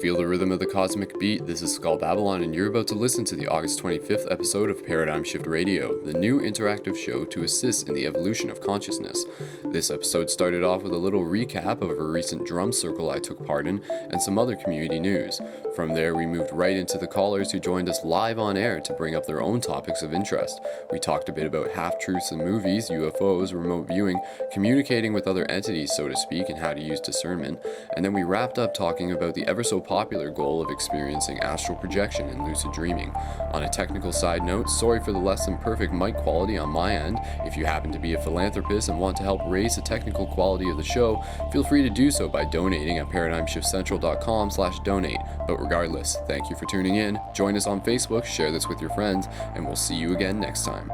Feel the rhythm of the cosmic beat. This is Skull Babylon, and you're about to listen to the August 25th episode of Paradigm Shift Radio, the new interactive show to assist in the evolution of consciousness. This episode started off with a little recap of a recent drum circle I took part in, and some other community news. From there, we moved right into the callers who joined us live on air to bring up their own topics of interest. We talked a bit about half-truths in movies, UFOs, remote viewing, communicating with other entities, so to speak, and how to use discernment. And then we wrapped up talking about the ever-so-popular goal of experiencing astral projection and lucid dreaming. On a technical side note, sorry for the less-than-perfect mic quality on my end. If you happen to be a philanthropist and want to help raise the technical quality of the show, feel free to do so by donating at paradigmshiftcentral.com/donate. But regardless, thank you for tuning in. Join us on Facebook, share this with your friends, and we'll see you again next time.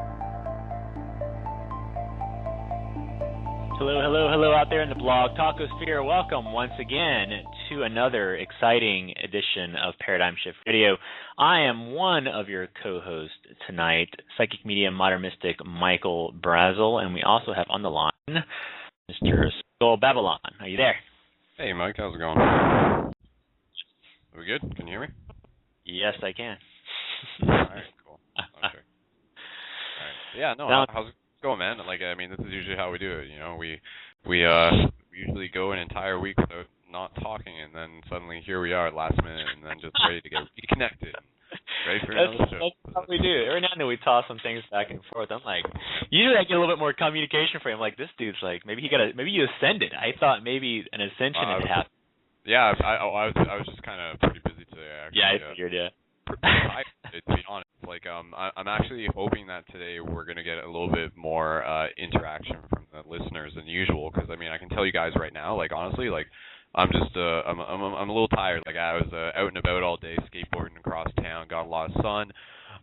Hello out there in the blog Talkosphere. Welcome once again to another exciting edition of Paradigm Shift Radio. I am one of your co-hosts tonight, psychic medium, modern mystic Michael Brazel, and we also have on the line Mr. Skull Babylon. Are you there? Hey, Mike. How's it going? Are we good? Can you hear me? Yes, I can. All right, cool. Okay. All right. Yeah, no, how's it going, man? Like, I mean, this is usually how we do it. You know, we usually go an entire week without not talking, and then suddenly here we are at last minute, and then just ready to get reconnected, ready for another show. That's how we do it. Every now and then we toss some things back and forth. I'm like, usually I get a little bit more communication from him. Like, this dude's like, maybe you ascended. I thought maybe an ascension had happened. Yeah, I was just kind of pretty busy today. Actually. Yeah, I figured. Yeah. To be honest, like I'm actually hoping that today we're gonna get a little bit more interaction from the listeners than usual, because I mean I can tell you guys right now, like honestly, like I'm just I'm a little tired. Like I was out and about all day skateboarding across town, got a lot of sun.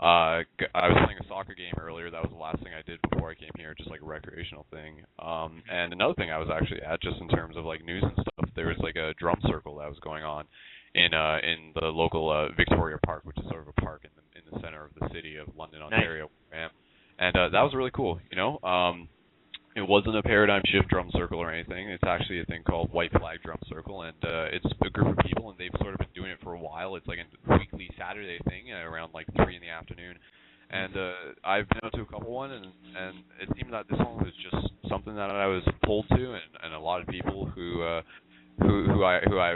I was playing a soccer game earlier. That was the last thing I did before I came here, just like a recreational thing. And another thing I was actually at, just in terms of like news and stuff, there was like a drum circle that was going on in the local Victoria Park, which is sort of a park in the center of the city of London, Ontario. Nice. And that was really cool. You know, it wasn't a paradigm shift drum circle or anything. It's actually a thing called White Flag Drum Circle, and it's a group of people, and they've sort of been doing it for a while. It's like a weekly Saturday thing around like 3 p.m. And I've been out to a couple one, and it seemed that this one was just something that I was pulled to, and a lot of people who I've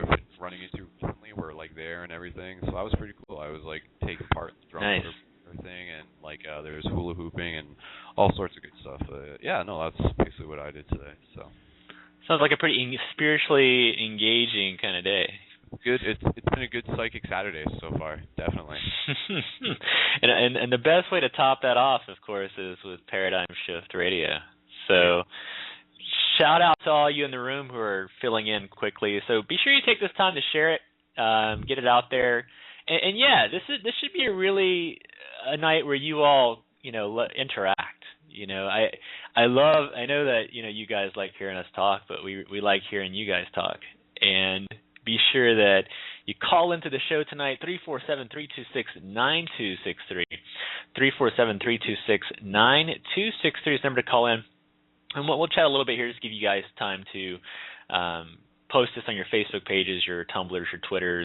been running into recently were like there and everything. So that was pretty cool. I was like taking part in the drum circle and everything, and like there's hula hooping and all sorts of good stuff. Yeah, no, that's basically what I did today. So sounds like a pretty spiritually engaging kind of day. Good. It's been a good psychic Saturday so far, definitely. and the best way to top that off, of course, is with Paradigm Shift Radio. So shout out to all you in the room who are filling in quickly. So be sure you take this time to share it, get it out there, and yeah, this should be a night where you all interact. You know, I know that you guys like hearing us talk, but we like hearing you guys talk. And be sure that you call into the show tonight, 347-326-9263. 347-326-9263 is the number to call in. And we'll chat a little bit here, just give you guys time to post this on your Facebook pages, your Tumblrs, your Twitters,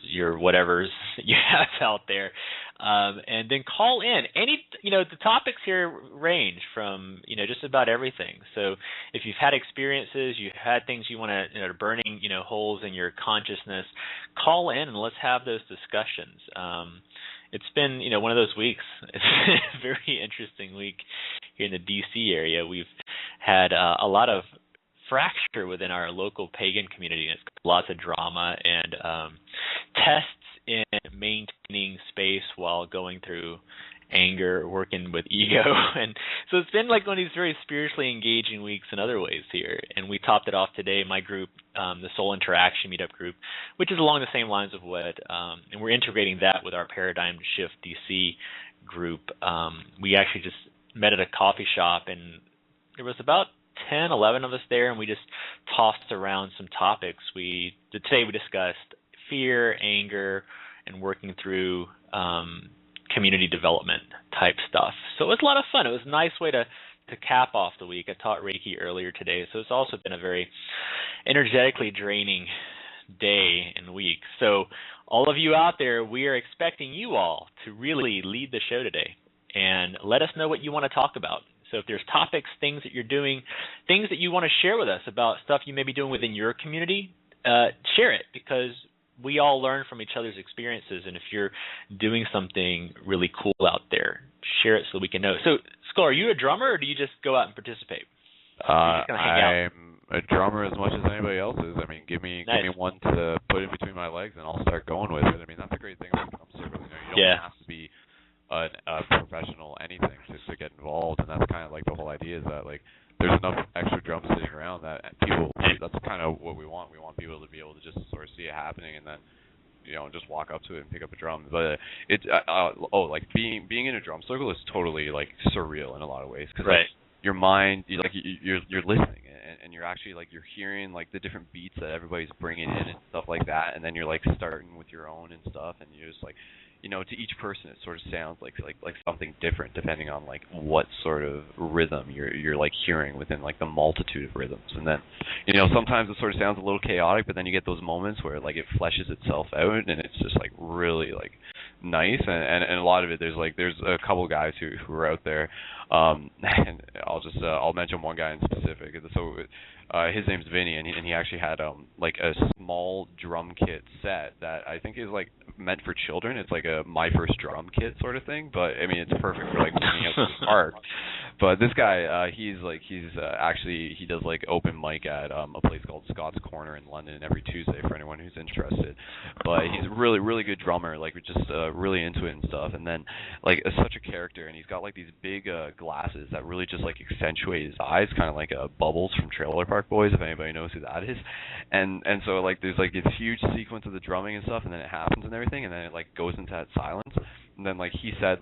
your whatevers you have out there. And then call in. The topics here range from, just about everything. So if you've had experiences, you've had things you want to, burning, holes in your consciousness, call in and let's have those discussions. It's been, one of those weeks. It's been a very interesting week here in the D.C. area. We've had a lot of fracture within our local pagan community. It's lots of drama and tests in maintaining space while going through anger, working with ego. And so it's been like one of these very spiritually engaging weeks in other ways here. And we topped it off today, my group, the Soul Interaction Meetup group, which is along the same lines of what, and we're integrating that with our Paradigm Shift DC group. We actually just met at a coffee shop, and there was about 10, 11 of us there, and we just tossed around some topics. Today we discussed fear, anger, and working through community development type stuff. So it was a lot of fun. It was a nice way to cap off the week. I taught Reiki earlier today, so it's also been a very energetically draining day and week. So all of you out there, we are expecting you all to really lead the show today and let us know what you want to talk about. So if there's topics, things that you're doing, things that you want to share with us about stuff you may be doing within your community, share it, because we all learn from each other's experiences. And if you're doing something really cool out there, share it so we can know. So, Skull, are you a drummer, or do you just go out and participate? I'm a drummer as much as anybody else is. I mean, give me one to put in between my legs, and I'll start going with it. I mean, that's a great thing about drum circle. You don't have to be a professional anything to get involved, and that's kind of like the whole idea is that like there's enough extra drums sitting around that people. That's kind of what we want. We want people to be able to just sort of see it happening, and then just walk up to it and pick up a drum. But it's like being in a drum circle is totally like surreal in a lot of ways, because like, your mind, you're listening, and you're actually like you're hearing like the different beats that everybody's bringing in and stuff like that, and then you're like starting with your own and stuff, and you're just like. To each person it sort of sounds like something different depending on like what sort of rhythm you're like hearing within like the multitude of rhythms. And then sometimes it sort of sounds a little chaotic, but then you get those moments where like it fleshes itself out and it's just like really like nice. And a lot of it there's a couple guys who are out there, and I'll mention one guy in specific. So his name's Vinny, and he actually had like a small drum kit set that I think is like meant for children. It's like a my first drum kit sort of thing, but I mean it's perfect for like moving out to the park. But this guy, he's actually he does like open mic at a place called Scott's Corner in London every Tuesday for anyone who's interested. But he's a really, really good drummer, like just really into it and stuff. And then like such a character, and he's got like these big glasses that really just like accentuate his eyes, kind of like Bubbles from Trailer Park Boys, if anybody knows who that is. And so like there's like this huge sequence of the drumming and stuff, and then it happens and everything, and then it like goes into that silence. And then like he said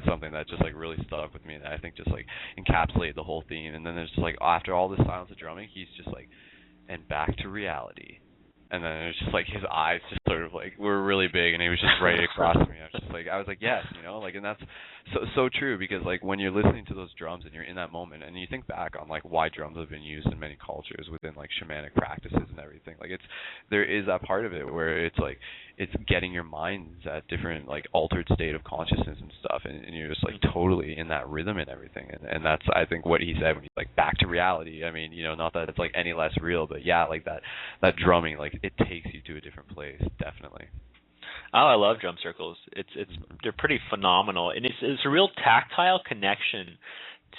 something that just like really stuck with me, that I think just like encapsulated the whole theme. And then there's just like after all this silence of drumming, he's just like, and back to reality. And then it was just like his eyes just sort of like were really big, and he was just right across me. I was like yes, like, and that's so true, because like when you're listening to those drums and you're in that moment, and you think back on like why drums have been used in many cultures within like shamanic practices and everything, like there is that part of it where it's like it's getting your minds at different like altered state of consciousness and stuff, and you're just like totally in that rhythm and everything, and that's I think what he said when he's like back to reality. I mean, not that it's like any less real, but yeah, like that drumming, like it takes you to a different place, definitely. Oh, I love drum circles. They're pretty phenomenal, and it's a real tactile connection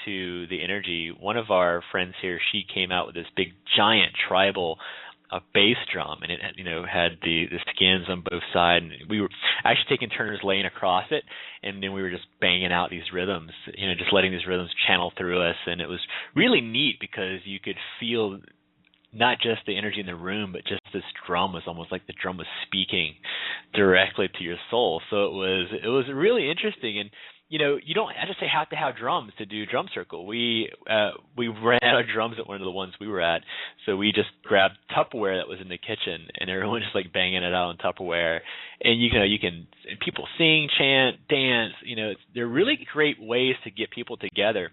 to the energy. One of our friends here, she came out with this big giant tribal bass drum, and it had the skins on both sides. And we were actually taking turns laying across it, and then we were just banging out these rhythms, just letting these rhythms channel through us, and it was really neat because you could feel not just the energy in the room, but just this drum was almost like the drum was speaking directly to your soul. So it was really interesting. And you don't have to have drums to do drum circle. We ran out of drums at one of the ones we were at, so we just grabbed Tupperware that was in the kitchen, and everyone just like banging it out on Tupperware. And you can people sing, chant, dance. They're really great ways to get people together.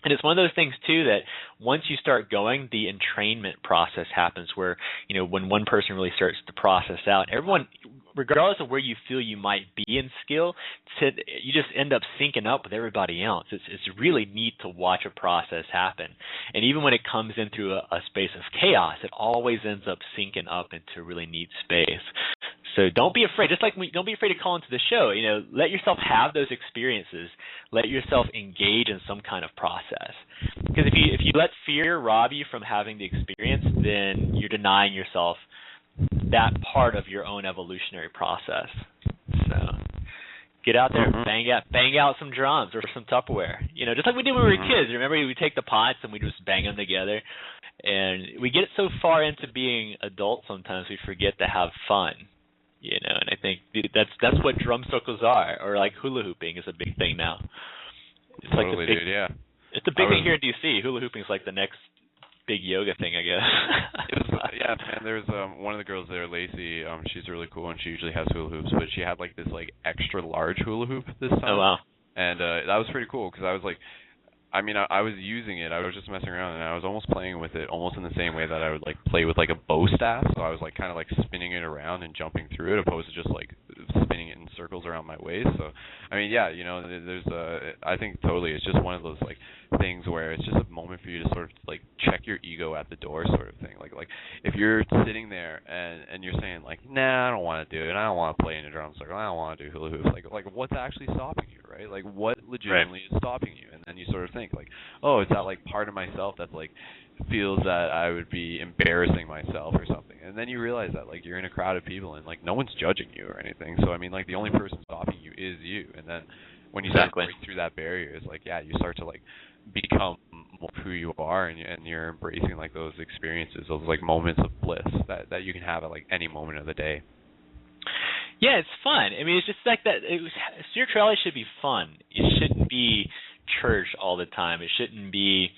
And it's one of those things, too, that once you start going, the entrainment process happens where, when one person really starts to process out, everyone, regardless of where you feel you might be in skill, you just end up syncing up with everybody else. It's really neat to watch a process happen. And even when it comes in through a space of chaos, it always ends up syncing up into a really neat space. So don't be afraid. Just like don't be afraid to call into the show. Let yourself have those experiences. Let yourself engage in some kind of process. Because if you let fear rob you from having the experience, then you're denying yourself that part of your own evolutionary process. So get out there, bang out some drums or some Tupperware. Just like we did when we were kids. Remember, we take the pots and we just bang them together. And we get so far into being adults sometimes we forget to have fun. And I think that's what drum circles are, or like hula hooping is a big thing now. It's like totally, dude, yeah. It's a big thing here in DC. Hula hooping is like the next big yoga thing, I guess. Yeah, man. There's one of the girls there, Lacey. She's really cool, and she usually has hula hoops, but she had like this like extra large hula hoop this time. Oh wow! And that was pretty cool because I was like, I mean, I was using it. I was just messing around, and I was almost playing with it, almost in the same way that I would like play with like a bow staff. So I was like kind of like spinning it around and jumping through it, opposed to just like spinning it in circles around my waist. So, I mean, yeah, you know, there's I think totally, it's just one of those like things where it's just a moment for you to sort of like check your ego at the door, sort of thing. Like if you're sitting there and you're saying like, nah, I don't want to do it. I don't want to play in a drum circle. I don't want to do hula hoop. Like what's actually stopping you, right? Like what legitimately is stopping you? And then you sort of think like, oh, is that like part of myself that's like feels that I would be embarrassing myself or something? And then you realize that like you're in a crowd of people and like no one's judging you or anything. So I mean, like the only person stopping you is you. And then when you start to break through that barrier, it's like, yeah, you start to like become who you are, and you're embracing like those experiences, those like moments of bliss that you can have at like any moment of the day. Yeah, it's fun. I mean, it's just like that. Spirituality should be fun. It shouldn't be church all the time. It shouldn't be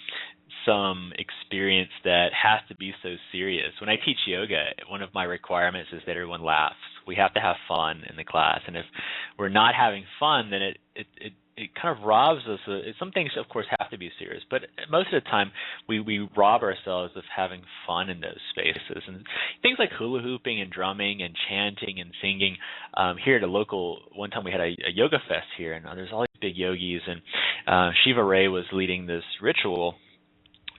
some experience that has to be so serious. When I teach yoga, one of my requirements is that everyone laughs. We have to have fun in the class, and if we're not having fun, then it kind of robs us. Some things, of course, have to be serious, but most of the time we rob ourselves of having fun in those spaces. And things like hula hooping and drumming and chanting and singing. Here at a local, one time we had a yoga fest here, and there's all these big yogis, and Shiva Ray was leading this ritual,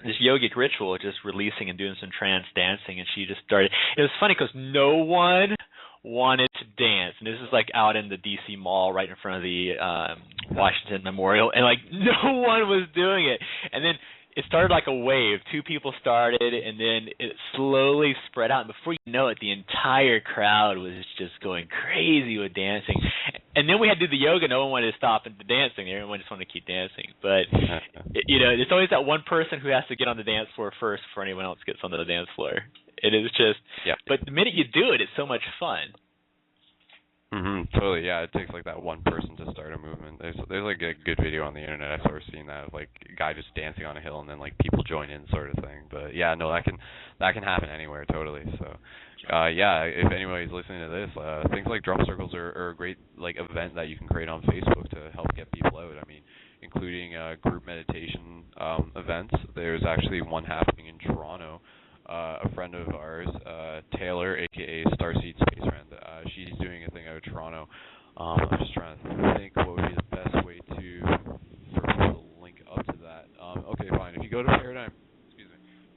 this yogic ritual, just releasing and doing some trance dancing, and she just started. It was funny because no one wanted to dance, and this is like out in the DC Mall right in front of the Washington Memorial, and like no one was doing it. And then it started like a wave. 2 people started, and then it slowly spread out, and before you know it, the entire crowd was just going crazy with dancing. And then we had to do the yoga. No one wanted to stop the dancing. Everyone just wanted to keep dancing. But you know, it's always that one person who has to get on the dance floor first before anyone else gets on the dance floor. It is just, but the minute you do it, it's so much fun. Totally, yeah. It takes like that one person to start a movement. There's like a good video on the internet. I've sort of seen that of like a guy just dancing on a hill and then like people join in, sort of thing. But yeah, no, that can happen anywhere, totally. So yeah, if anybody's listening to this, things like drum circles are a great like event that you can create on Facebook to help get people out. I mean, including group meditation events. There's actually one happening in Toronto. A friend of ours, Taylor, aka Starseed Space Friend, she's doing a thing out of Toronto. I'm just trying to think what would be the best way for people to link up to that. Okay, fine. If you go to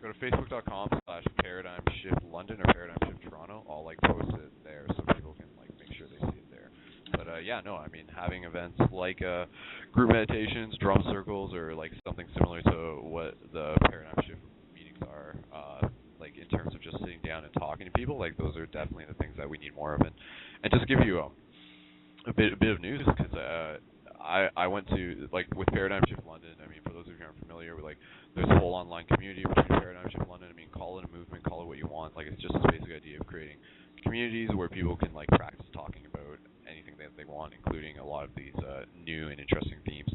go to facebook.com/Paradigm Shift London or Paradigm Shift Toronto, I'll like post it there so people can like make sure they see it there. But yeah, no, I mean, having events like group meditations, drum circles, or like something similar to what the Paradigm Shift meetings are, like in terms of just sitting down and talking to people, like those are definitely the things that we need more of. And just to give you a bit of news, because I went to, like, with Paradigm Shift London, I mean, for those of you who aren't familiar, like, there's a whole online community between Paradigm Shift London. I mean, call it a movement, call it what you want. Like, it's just this basic idea of creating communities where people can, like, practice talking about anything that they want, including a lot of these new and interesting themes.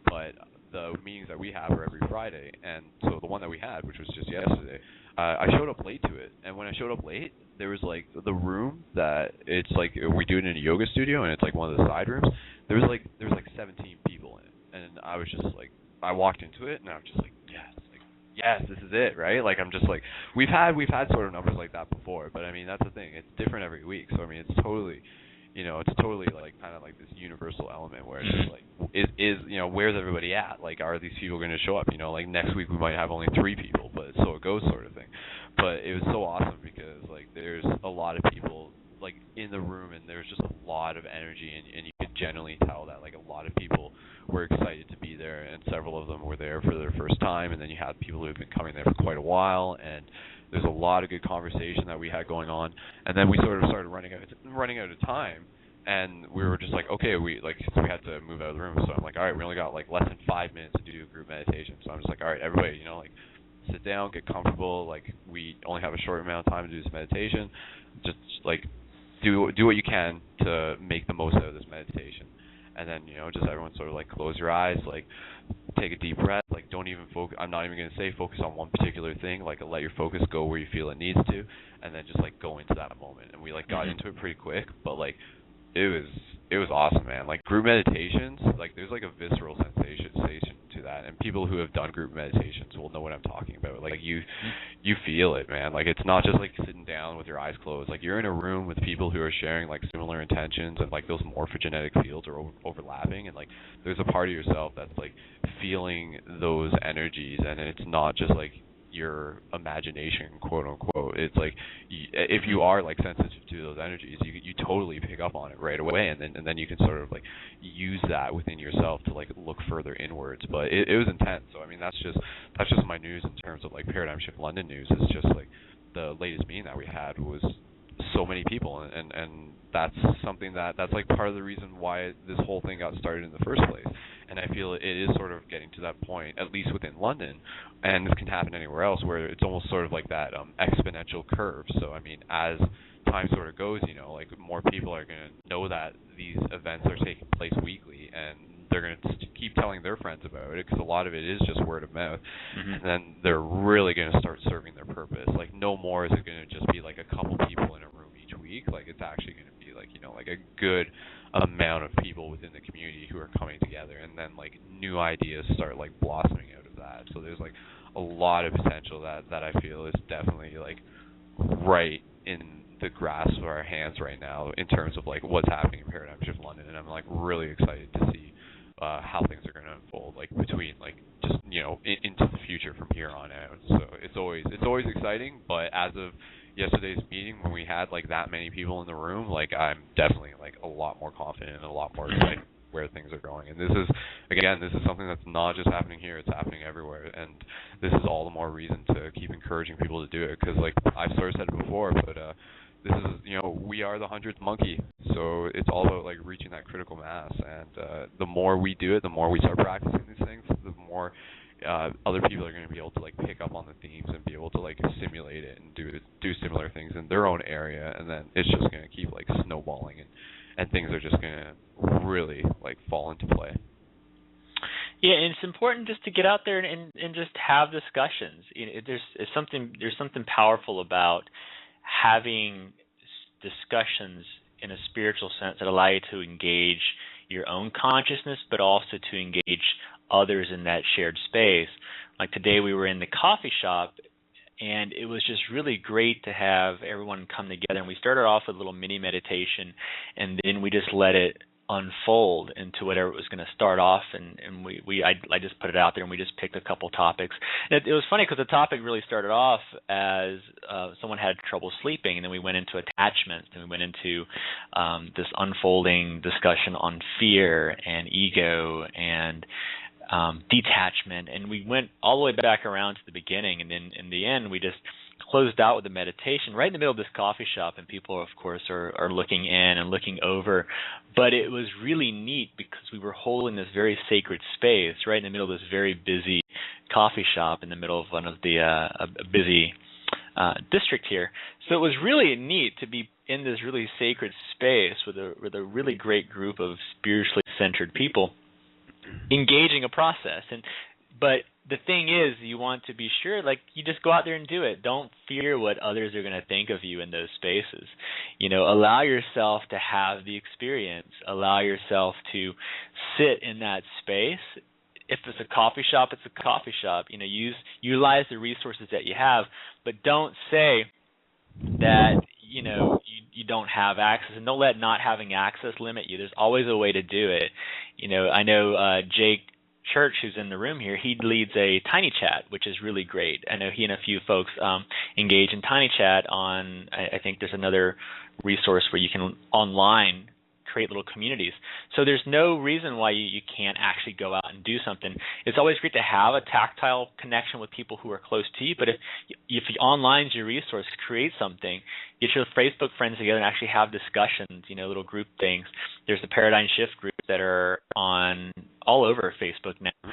But the meetings that we have are every Friday, and so the one that we had, which was just yesterday, I showed up late to it, and when I showed up late, there was like the room that it's like we do it in a yoga studio, and it's like one of the side rooms. There was like 17 people in it, and I was just like, I walked into it, and I was just like, yes, this is it, right? Like I'm just like, we've had sort of numbers like that before, but I mean that's the thing, it's different every week, so I mean it's totally like kind of like this universal element where it's just like, is you know, where's everybody at? Like, are these people going to show up? You know, like next week we might have only 3 people, but so it goes, sort of thing. But it was so awesome because like there's a lot of people like in the room, and there's just a lot of energy, and you could generally tell that like a lot of people were excited to be there, and several of them were there for their first time, and then you had people who have been coming there for quite a while, and there's a lot of good conversation that we had going on. And then we sort of started running out of time, and we were just like, okay, we had to move out of the room. So I'm like, all right, we only got like less than 5 minutes to do a group meditation. So I'm just like, all right, everybody, you know, like sit down, get comfortable. Like we only have a short amount of time to do this meditation. Just like do what you can to make the most out of this meditation. And then, you know, just everyone sort of like close your eyes, like take a deep breath, like don't even focus. I'm not even going to say focus on one particular thing, like let your focus go where you feel it needs to, and then just like go into that moment. And we like got into it pretty quick, but like it was awesome, man. Like group meditations, like there's like a visceral sensation to that. And people who have done group meditations will know what I'm talking about. Like you feel it, man. Like it's not just like sitting down with your eyes closed. Like you're in a room with people who are sharing like similar intentions, and like those morphogenetic fields are overlapping, and like there's a part of yourself that's like feeling those energies, and it's not just like your imagination, quote unquote. It's like if you are like sensitive to those energies, you totally pick up on it right away, and then you can sort of like use that within yourself to like look further inwards. But it was intense. So I mean, that's just my news in terms of like Paradigm Shift London news. Is just like the latest meeting that we had was so many people, and that's something that's like part of the reason why this whole thing got started in the first place. And I feel it is sort of getting to that point, at least within London, and this can happen anywhere else, where it's almost sort of like that exponential curve. So I mean, as time sort of goes, like more people are going to know that these events are taking place weekly, and they're going to keep telling their friends about it, because a lot of it is just word of mouth. And then they're really going to start serving their purpose. Like no more is it going to just be like a couple people in a room each week. Like it's actually going to be like, like a good amount of people within the community who are coming together, and then like new ideas start like blossoming out of that. So there's like a lot of potential that I feel is definitely like right in the grasp of our hands right now in terms of like what's happening in Paradigm Shift London, and I'm like really excited to see how things are going to unfold, like between like just into the future from here on out. So it's always exciting, but as of yesterday's meeting, when we had like that many people in the room, like I'm definitely like a lot more confident and a lot more excited where things are going. And this is something that's not just happening here, it's happening everywhere, and this is all the more reason to keep encouraging people to do it, because like I've sort of said it before, but this is, we are the 100th monkey, so it's all about like reaching that critical mass, and the more we do it, the more we start practicing these things, the more other people are going to be able to like pick up on the themes and be able to like simulate it and do similar things in their own area, and then it's just going to keep like snowballing, and things are just going to really like fall into play. Yeah, and it's important just to get out there and just have discussions. There's something powerful about having discussions in a spiritual sense that allow you to engage your own consciousness, but also to engage others in that shared space. Like today we were in the coffee shop, and it was just really great to have everyone come together. And we started off with a little mini meditation, and then we just let it unfold into whatever it was going to start off, and I just put it out there, and we just picked a couple topics. And it was funny because the topic really started off as someone had trouble sleeping, and then we went into attachment, and we went into this unfolding discussion on fear and ego and detachment, and we went all the way back around to the beginning, and then in the end we just closed out with a meditation right in the middle of this coffee shop, and people of course are looking in and looking over, but it was really neat because we were holding this very sacred space right in the middle of this very busy coffee shop in the middle of one of the a busy district here. So it was really neat to be in this really sacred space with a really great group of spiritually centered people engaging a process. But the thing is, you want to be sure, like, you just go out there and do it. Don't fear what others are going to think of you in those spaces. Allow yourself to have the experience. Allow yourself to sit in that space. If it's a coffee shop, it's a coffee shop. Utilize the resources that you have, but don't say that you don't have access, and don't let not having access limit you. There's always a way to do it. I know Jake Church, who's in the room here, he leads a Tiny Chat, which is really great. I know he and a few folks engage in Tiny Chat on, I think there's another resource where you can online create little communities. So there's no reason why you can't actually go out and do something. It's always great to have a tactile connection with people who are close to you, but if online's your resource, create something. Get your Facebook friends together and actually have discussions, little group things. There's the Paradigm Shift groups that are on all over Facebook now.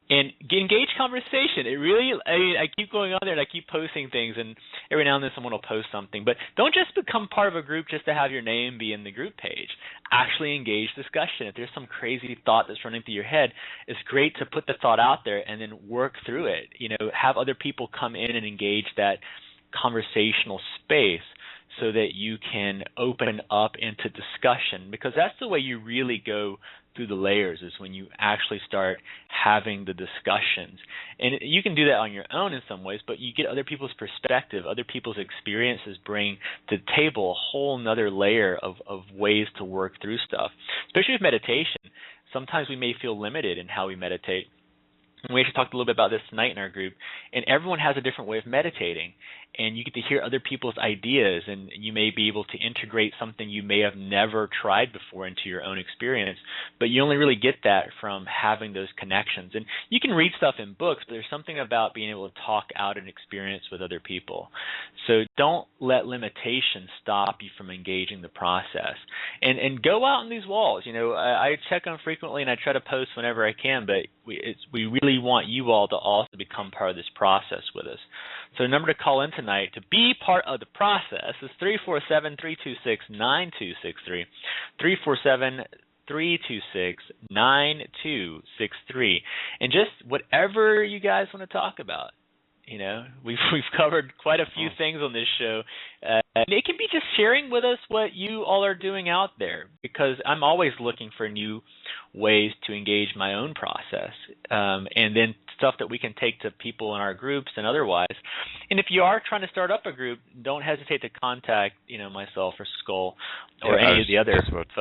And engage conversation. It really, I keep going on there and I keep posting things, and every now and then someone will post something. But don't just become part of a group just to have your name be in the group page. Actually engage discussion. If there's some crazy thought that's running through your head, it's great to put the thought out there and then work through it. Have other people come in and engage that conversational space so that you can open up into discussion, because that's the way you really go through the layers is when you actually start having the discussions. And you can do that on your own in some ways, but you get other people's perspective, other people's experiences bring to the table a whole nother layer of ways to work through stuff. Especially with meditation, sometimes we may feel limited in how we meditate. And we actually talked a little bit about this tonight in our group, and everyone has a different way of meditating, and you get to hear other people's ideas, and you may be able to integrate something you may have never tried before into your own experience, but you only really get that from having those connections. And you can read stuff in books, but there's something about being able to talk out an experience with other people. So don't let limitations stop you from engaging the process. And go out on these walls. You know, I check them frequently, and I try to post whenever I can, but we really want you all to also become part of this process with us. So the number to call in tonight to be part of the process is 347-326-9263, 347-326-9263. And just whatever you guys want to talk about. You know, we've covered quite a few things on this show. And it can be just sharing with us what you all are doing out there, because I'm always looking for new ways to engage my own process, and then stuff that we can take to people in our groups and otherwise. And if you are trying to start up a group, don't hesitate to contact, you know, myself or Skull or any of the other folks.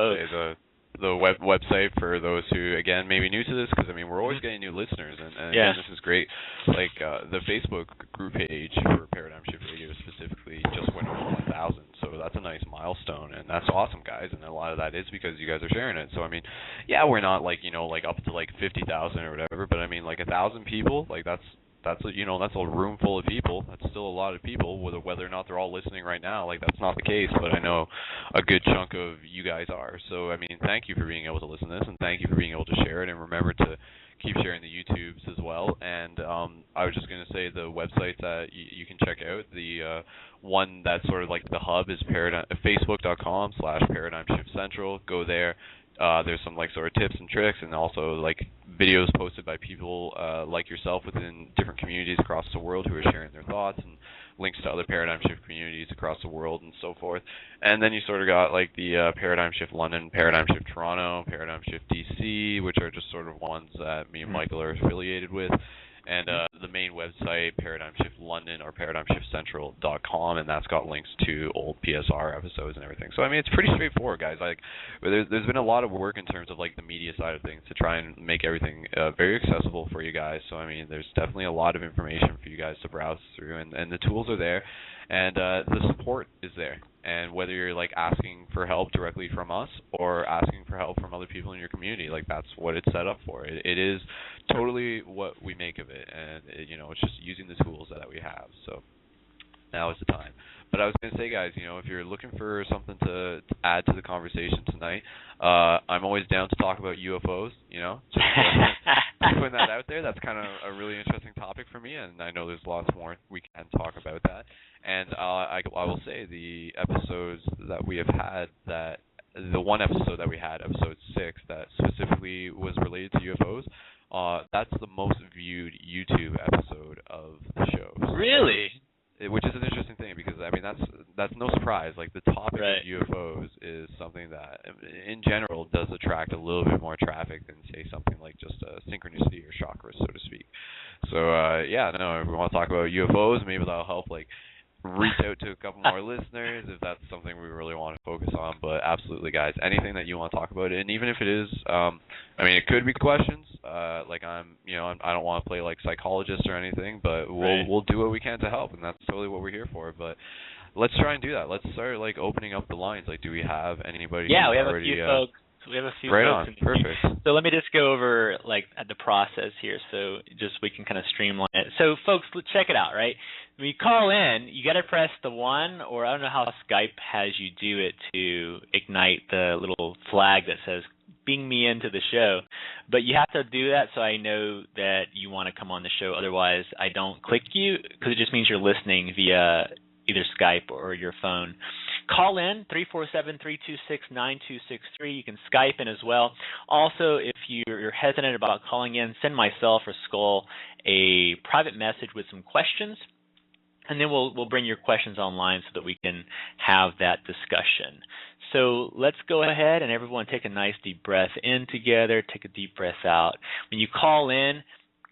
The website for those who, again, may be new to this, because, I mean, we're always getting new listeners, and again, this is great. Like, the Facebook group page for Paradigm Shift Radio specifically just went over 1,000, so that's a nice milestone, and that's awesome, guys, and a lot of that is because you guys are sharing it. So, I mean, yeah, we're not, like, you know, like, up to, like, 50,000 or whatever, but, I mean, like, 1,000 people, like, that's a, you know, that's a room full of people. That's still a lot of people, whether or not they're all listening right now. Like, that's not the case, but I know a good chunk of you guys are. So, I mean, thank you for being able to listen to this, and thank you for being able to share it, and remember to keep sharing the YouTubes as well. And I was just going to say the websites that you can check out. The one that's sort of like the hub is Facebook.com/Paradigm Shift Central. Go there. There's some like sort of tips and tricks, and also like videos posted by people like yourself within different communities across the world who are sharing their thoughts, and links to other Paradigm Shift communities across the world and so forth. And then you sort of got like the Paradigm Shift London, Paradigm Shift Toronto, Paradigm Shift DC, which are just sort of ones that me and Michael are affiliated with. And the main website, Paradigm Shift London or ParadigmShiftCentral.com, and that's got links to old PSR episodes and everything. So, I mean, it's pretty straightforward, guys. Like, there's been a lot of work in terms of, like, the media side of things to try and make everything very accessible for you guys. So, I mean, there's definitely a lot of information for you guys to browse through, and the tools are there, and the support is there. And whether you're, like, asking for help directly from us or asking for help from other people in your community, like, that's what it's set up for. It is totally what we make of it, and, you know, it's just using the tools that we have. So now is the time. But I was going to say, guys, you know, if you're looking for something to add to the conversation tonight, I'm always down to talk about UFOs, you know. Just putting that out there. That's kind of a really interesting topic for me, and I know there's lots more we can talk about that. And I will say the episodes that we have had, that the one episode that we had, episode 6, that specifically was related to UFOs, that's the most viewed YouTube episode of the show. So, really? Which is an interesting thing, because, I mean, that's no surprise. Like, the topic of UFOs is something that, in general, does attract a little bit more traffic than, say, something like just synchronicity or chakras, so to speak. So, yeah, no, if we want to talk about UFOs, maybe that'll help, like, reach out to a couple more listeners if that's something we really want to focus on. But absolutely, guys, anything that you want to talk about, and even if it is, I mean, it could be questions. Like, I don't want to play like psychologist or anything, but we'll do what we can to help, and that's totally what we're here for. But let's try and do that. Let's start like opening up the lines. Like, do we have anybody? Yeah, we have already, a few folks. We have a few right folks. On. Perfect. So let me just go over like the process here, so just we can kind of streamline it. So folks, check it out, right? When you call in, you got to press the 1, or I don't know how Skype has you do it to ignite the little flag that says "Bing me into the show," but you have to do that so I know that you want to come on the show. Otherwise, I don't click you, because it just means you're listening via either Skype or your phone. Call in, 347-326-9263. You can Skype in as well. Also, if you're hesitant about calling in, send myself or Skull a private message with some questions, and then we'll bring your questions online so that we can have that discussion. So let's go ahead and everyone take a nice deep breath in together, take a deep breath out. When you call in,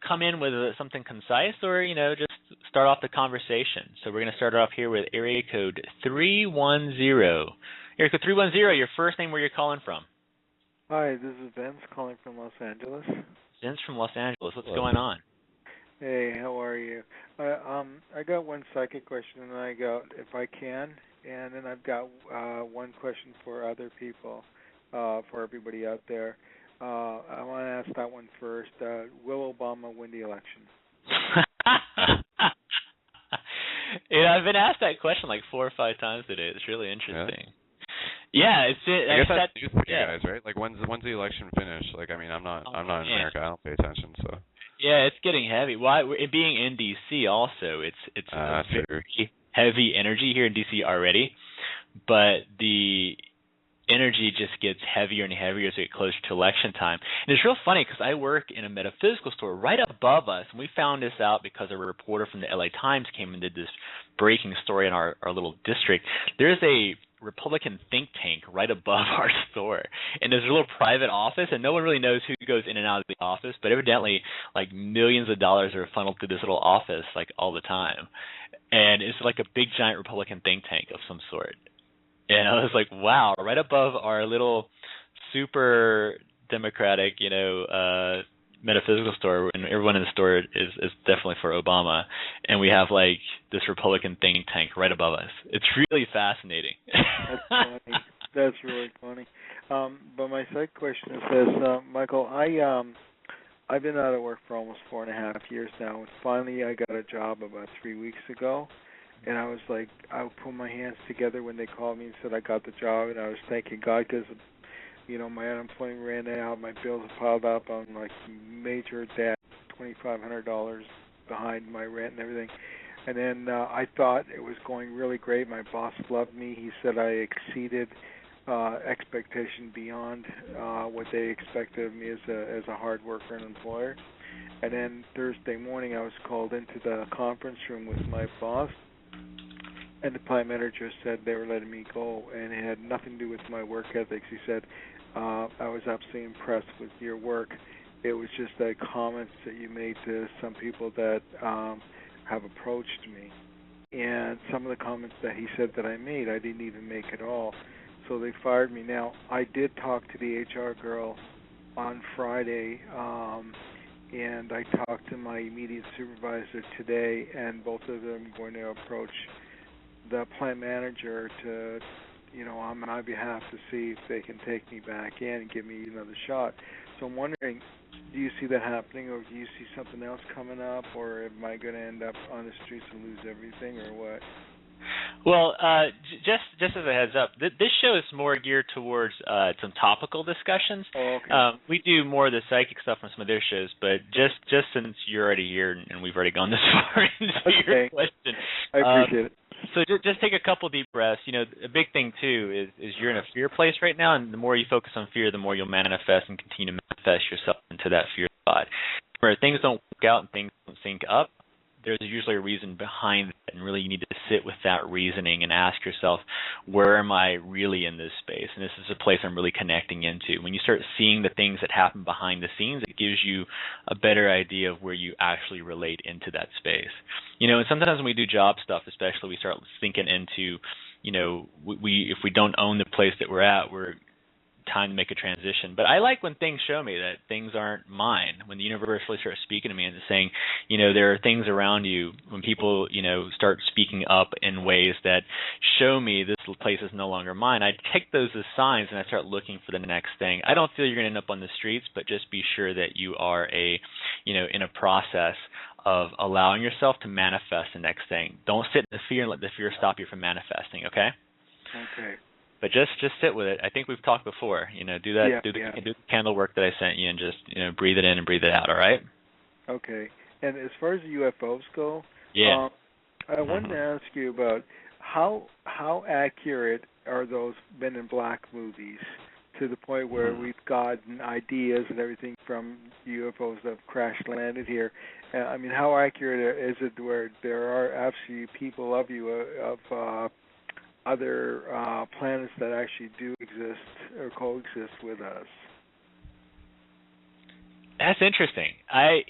come in with something concise or, just start off the conversation. So we're going to start off here with area code 310. Area code 310, your first name, where you're calling from. Hi, this is Vince calling from Los Angeles. Vince from Los Angeles. What's going on? Hey, how are you? I got one psychic question, and I got if I can, and then I've got one question for other people, for everybody out there. I want to ask that one first. Will Obama win the election? I've been asked that question like 4 or 5 times today. It's really interesting. I guess that's news for you guys, right? Like, when's the election finished? Like, I mean, I'm not in America. I don't pay attention, so. Yeah, it's getting heavy. Why? It being in D.C. also, it's a very heavy energy here in D.C. already, but the energy just gets heavier and heavier as we get closer to election time. And it's real funny because I work in a metaphysical store right above us, and we found this out because a reporter from the LA Times came and did this breaking story in our little district. There's a Republican think tank right above our store, and there's a little private office, and no one really knows who goes in and out of the office, but evidently like millions of dollars are funneled through this little office like all the time, and it's like a big giant Republican think tank of some sort. And I was like, wow, right above our little super democratic, metaphysical store, and everyone in the store is definitely for Obama, and we have like this Republican think tank right above us. It's really fascinating. That's funny. That's really funny. But my second question is this, Michael, I've been out of work for almost 4.5 years now, and finally I got a job about 3 weeks ago. And I was like, I put my hands together when they called me and said I got the job, and I was thanking God because, my unemployment ran out, my bills have piled up, I'm like major debt, $2,500 behind my rent and everything. And then I thought it was going really great. My boss loved me. He said I exceeded expectation beyond what they expected of me as a hard worker and employer. And then Thursday morning I was called into the conference room with my boss, and the plant manager said they were letting me go, and it had nothing to do with my work ethics. He said, I was absolutely impressed with your work. It was just the comments that you made to some people that have approached me. And some of the comments that he said that I made, I didn't even make at all. So they fired me. Now, I did talk to the HR girl on Friday, and I talked to my immediate supervisor today, and both of them are going to approach the plant manager to, on my behalf, to see if they can take me back in and give me another shot. So I'm wondering, do you see that happening, or do you see something else coming up, or am I going to end up on the streets and lose everything, or what? Well, just as a heads up, this show is more geared towards some topical discussions. Oh, okay. We do more of the psychic stuff on some of their shows, but just since you're already here and we've already gone this far into your question, I appreciate it. So just take a couple deep breaths. A big thing too is you're in a fear place right now, and the more you focus on fear, the more you'll manifest and continue to manifest yourself into that fear spot. Where things don't work out and things don't sync up, there's usually a reason behind that, and really you need to sit with that reasoning and ask yourself, where am I really in this space? And this is a place I'm really connecting into. When you start seeing the things that happen behind the scenes, it gives you a better idea of where you actually relate into that space. And sometimes when we do job stuff, especially, we start thinking into, if we don't own the place that we're at, we're time to make a transition. But I like when things show me that things aren't mine, when the universe really starts speaking to me and saying, there are things around you, when people, start speaking up in ways that show me this place is no longer mine, I take those as signs and I start looking for the next thing. I don't feel you're going to end up on the streets, but just be sure that you are in a process of allowing yourself to manifest the next thing. Don't sit in the fear and let the fear stop you from manifesting, okay? Okay. But just sit with it. I think we've talked before. Do that. Yeah, do the candle work that I sent you, and just breathe it in and breathe it out. All right. Okay. And as far as UFOs go, I wanted to ask you about how accurate are those Men in Black movies, to the point where we've gotten ideas and everything from UFOs that have crash landed here. How accurate is it where there are actually people of other planets that actually do exist or coexist with us. That's interesting. I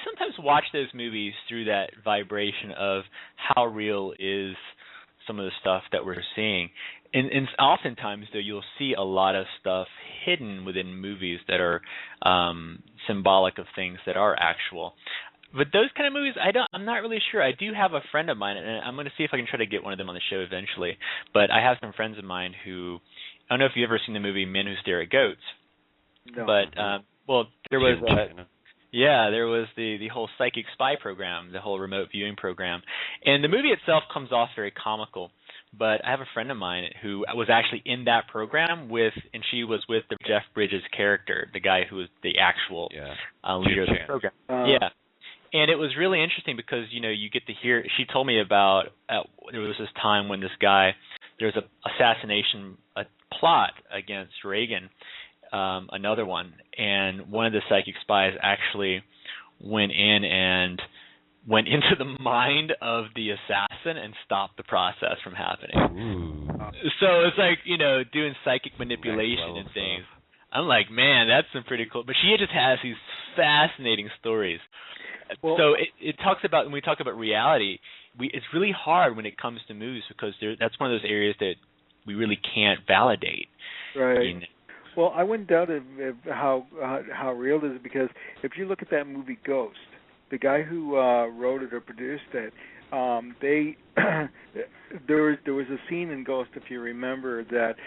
sometimes watch those movies through that vibration of how real is some of the stuff that we're seeing. And oftentimes, though, you'll see a lot of stuff hidden within movies that are symbolic of things that are actual. But those kind of movies, I'm not really sure. I do have a friend of mine, and I'm going to see if I can try to get one of them on the show eventually. But I have some friends of mine who, I don't know if you've ever seen the movie Men Who Stare at Goats. No. But there was there was the whole psychic spy program, the whole remote viewing program, and the movie itself comes off very comical. But I have a friend of mine who was actually in that program and she was with the Jeff Bridges character, the guy who was the actual leader of the program. And it was really interesting because you get to hear. She told me about there was this time when there was a assassination plot against Reagan. Another one, and one of the psychic spies actually went into the mind of the assassin and stopped the process from happening. Ooh. So it's like, doing psychic manipulation and things. I'm like, man, that's some pretty cool. But she just has these fascinating stories. Well, so it talks about, when we talk about reality, it's really hard when it comes to movies because that's one of those areas that we really can't validate. Right. Well, I wouldn't doubt how real it is, because if you look at that movie Ghost, the guy who wrote it or produced it, there was a scene in Ghost, if you remember, that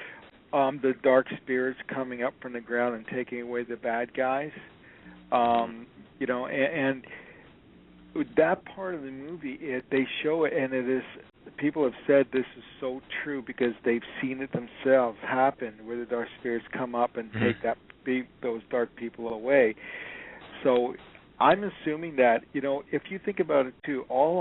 the dark spirits coming up from the ground and taking away the bad guys, and that part of the movie, they show it, and it is. People have said this is so true because they've seen it themselves happen, where the dark spirits come up and take those dark people away. So I'm assuming that, if you think about it too, all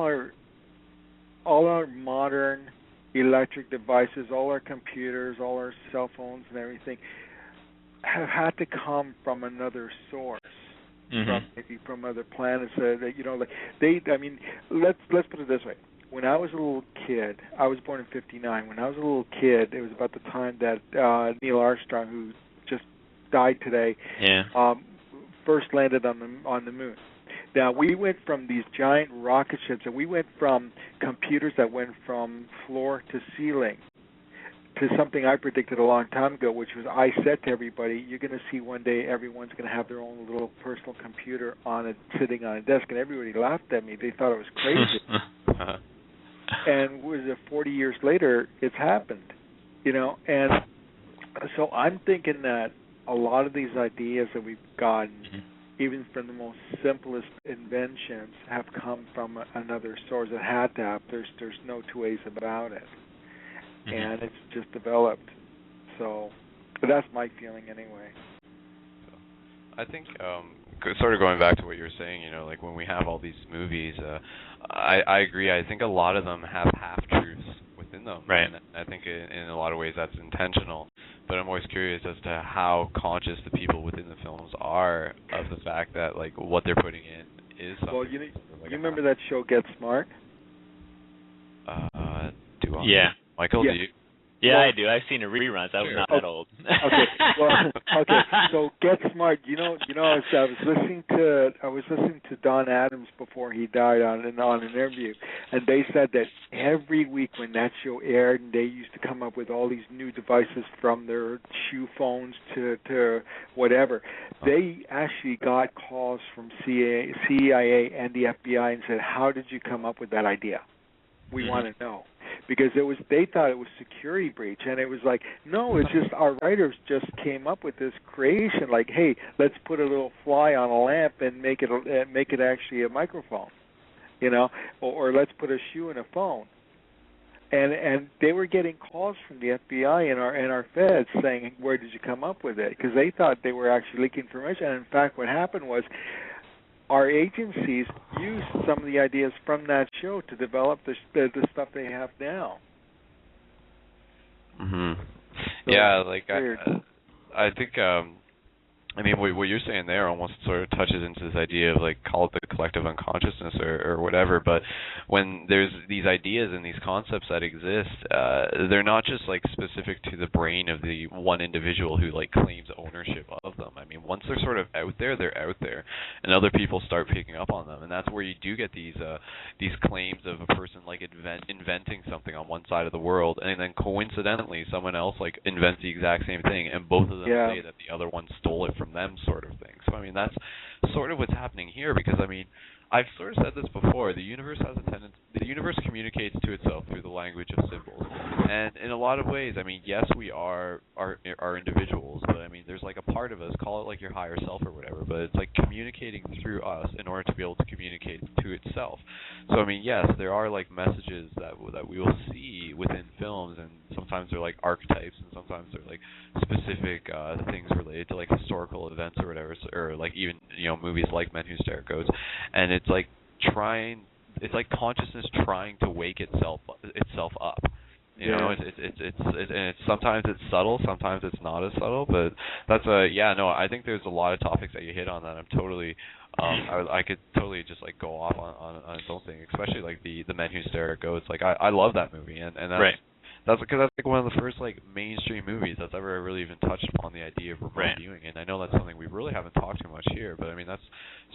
our modern electric devices, all our computers, all our cell phones and everything have had to come from another source. From other planets. Let's put it this way. When I was a little kid, I was born in '59. When I was a little kid, it was about the time that Neil Armstrong, who just died today, first landed on the moon. Now, we went from these giant rocket ships, and we went from computers that went from floor to ceiling to something I predicted a long time ago, which was, I said to everybody, you're going to see one day everyone's going to have their own little personal computer sitting on a desk, and everybody laughed at me. They thought it was crazy. And was it 40 years later, it's happened, and so I'm thinking that a lot of these ideas that we've gotten, even from the most simplest inventions, have come from another source. It had to have. There's no two ways about it. And it's just developed. So, but that's my feeling anyway. I think, sort of going back to what you were saying, like when we have all these movies, I agree. I think a lot of them have half-truths within them. Right. And I think in a lot of ways that's intentional. But I'm always curious as to how conscious the people within the films are of the fact that, like, what they're putting in is something. Well, you remember that show Get Smart? Do I? Yeah. Michael, do you? Yeah, I do. I've seen the reruns. I was not that old. Okay. So Get Smart. I was listening to Don Adams before he died on an interview, and they said that every week when that show aired, and they used to come up with all these new devices, from their shoe phones to whatever, they actually got calls from CIA and the FBI and said, "How did you come up with that idea? We want to know." Because they thought it was security breach, and it was like, no, it's just our writers just came up with this creation, like, hey, let's put a little fly on a lamp and make it actually a microphone, or let's put a shoe in a phone, and they were getting calls from the FBI and our feds saying, where did you come up with it? Because they thought they were actually leaking information, and in fact, what happened was, our agencies used some of the ideas from that show to develop the stuff they have now. So, yeah, like I think I mean, what you're saying there almost sort of touches into this idea of, like, call it the collective unconsciousness or whatever, but when there's these ideas and these concepts that exist, they're not just, like, specific to the brain of the one individual who, like, claims ownership of them. I mean, once they're sort of out there, they're out there, and other people start picking up on them, and that's where you do get these claims of a person, like, inventing something on one side of the world, and then coincidentally someone else, like, invents the exact same thing, and both of them say that the other one stole it from them, sort of thing. So I mean, that's sort of what's happening here, because I mean, I've sort of said this before, the universe communicates to itself through the language of symbols, and in a lot of ways, I mean, yes, we are individuals, but I mean, there's like a part of us, call it like your higher self or whatever, but it's like communicating through us in order to be able to communicate to itself. So I mean, yes, there are like messages that we will see within films, and sometimes they're like archetypes, and sometimes they're like specific things related to like historical events or whatever, or like even, you know, movies like Men Who Stare at Goats, and it's like it's like consciousness trying to wake itself up. You know, it's sometimes it's subtle, sometimes it's not as subtle, but that's I think there's a lot of topics that you hit on that I'm totally I could totally just like go off on its own thing, especially like the Men Who Stare at Goats. Like I love that movie, and that's right. That's because that's like one of the first like mainstream movies that's ever really even touched upon the idea of remote viewing, and I know that's something we really haven't talked too much here, but I mean that's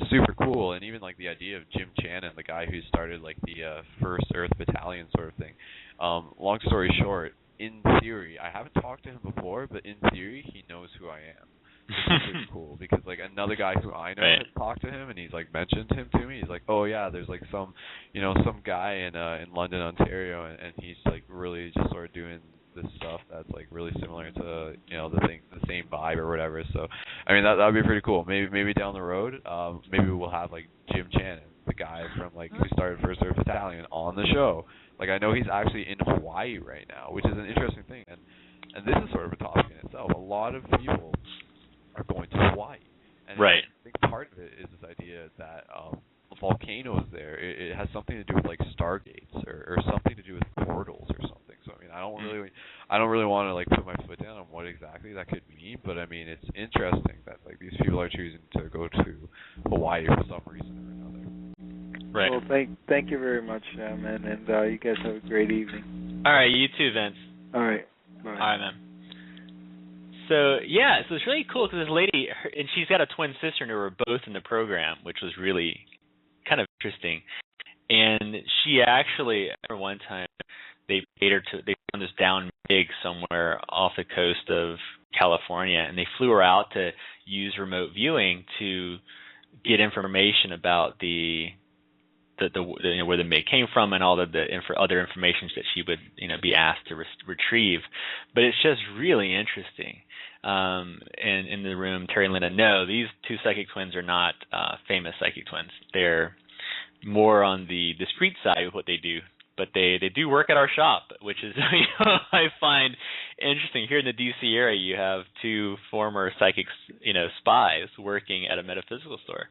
super cool, and even like the idea of Jim Channon, the guy who started like the First Earth Battalion sort of thing. Long story short, in theory, I haven't talked to him before, but in theory, he knows who I am. Which is super cool, because like another guy who I know has talked to him, and he's like mentioned him to me. He's like, oh yeah, there's like some guy in London, Ontario, and he's like really just sort of doing this stuff that's like really similar to, you know, the same vibe or whatever. So I mean that'd be pretty cool. Maybe down the road, maybe we'll have like Jim Channon, the guy from like who started First Earth Battalion, on the show. Like I know he's actually in Hawaii right now, which is an interesting thing, and this is sort of a topic in itself. A lot of people are going to Hawaii, and I think part of it is this idea that volcanoes there, it has something to do with like stargates or something to do with portals or something. So I mean, I don't really want to like put my foot down on what exactly that could mean, but I mean, it's interesting that like these people are choosing to go to Hawaii for some reason or another. Right. Well, thank you very much, man, and you guys have a great evening. All right, you too, Vince. All right. Bye. All right, man. So it's really cool because this lady, and she's got a twin sister, and they were both in the program, which was really kind of interesting. And she actually, at one time, they found this down rig somewhere off the coast of California, and they flew her out to use remote viewing to get information about the where the MiG came from and all the other information that she would be asked to retrieve. But it's just really interesting. And in the room, Terry and Linda, no, these two psychic twins are not famous psychic twins. They're more on the discreet side of what they do, but they do work at our shop, which is I find interesting. Here in the D.C. area, you have two former psychics, spies working at a metaphysical store.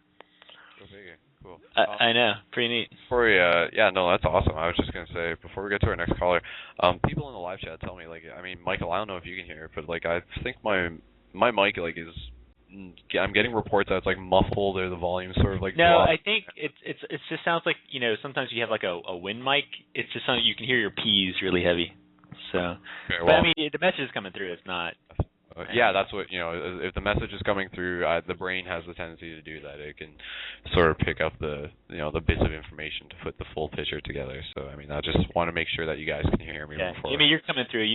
Cool. I know, pretty neat. That's awesome. I was just gonna say before we get to our next caller, people in the live chat tell me Michael, I don't know if you can hear it, but I think my mic is. I'm getting reports that it's muffled or the volume sort of No, dropped. I think it just sounds like sometimes you have a wind mic. It's just something you can hear your P's really heavy. So, okay, but I mean the message is coming through. It's not. That's what if the message is coming through, the brain has the tendency to do that. It can sort of pick up the the bits of information to put the full picture together. So I mean, I just want to make sure that you guys can hear me before. I mean, you're coming through.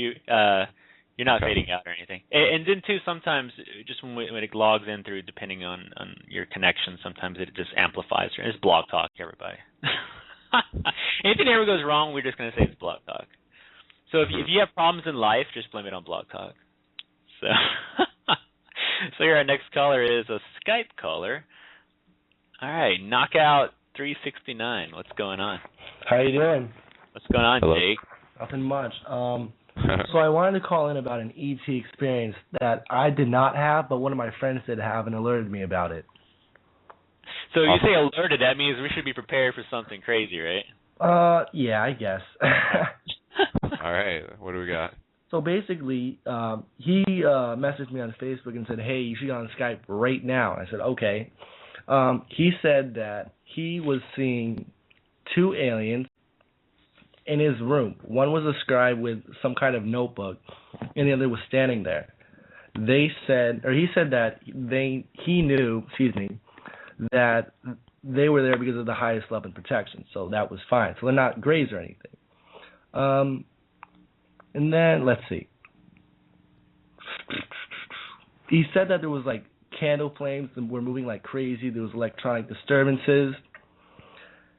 You're not fading out or anything. And then too, sometimes just when it logs in through, depending on your connection, sometimes it just amplifies. It's Blog Talk, everybody. Anything that ever goes wrong, we're just going to say it's Blog Talk. So if you have problems in life, just blame it on Blog Talk. So here our next caller is a Skype caller. All right, Knockout 369. What's going on? How you doing? What's going on, Hello. Jake? Nothing much. So I wanted to call in about an ET experience that I did not have, but one of my friends did have and alerted me about it. So you say alerted, that means we should be prepared for something crazy, right? Yeah, I guess. All right, what do we got? So basically, he messaged me on Facebook and said, "Hey, you should get on Skype right now." I said, "Okay." He said that he was seeing two aliens in his room. One was a scribe with some kind of notebook, and the other was standing there. He said that he knew, that they were there because of the highest love and protection, so that was fine. So they're not grays or anything. And then, let's see. He said that there was, like, candle flames and were moving like crazy. There was electronic disturbances,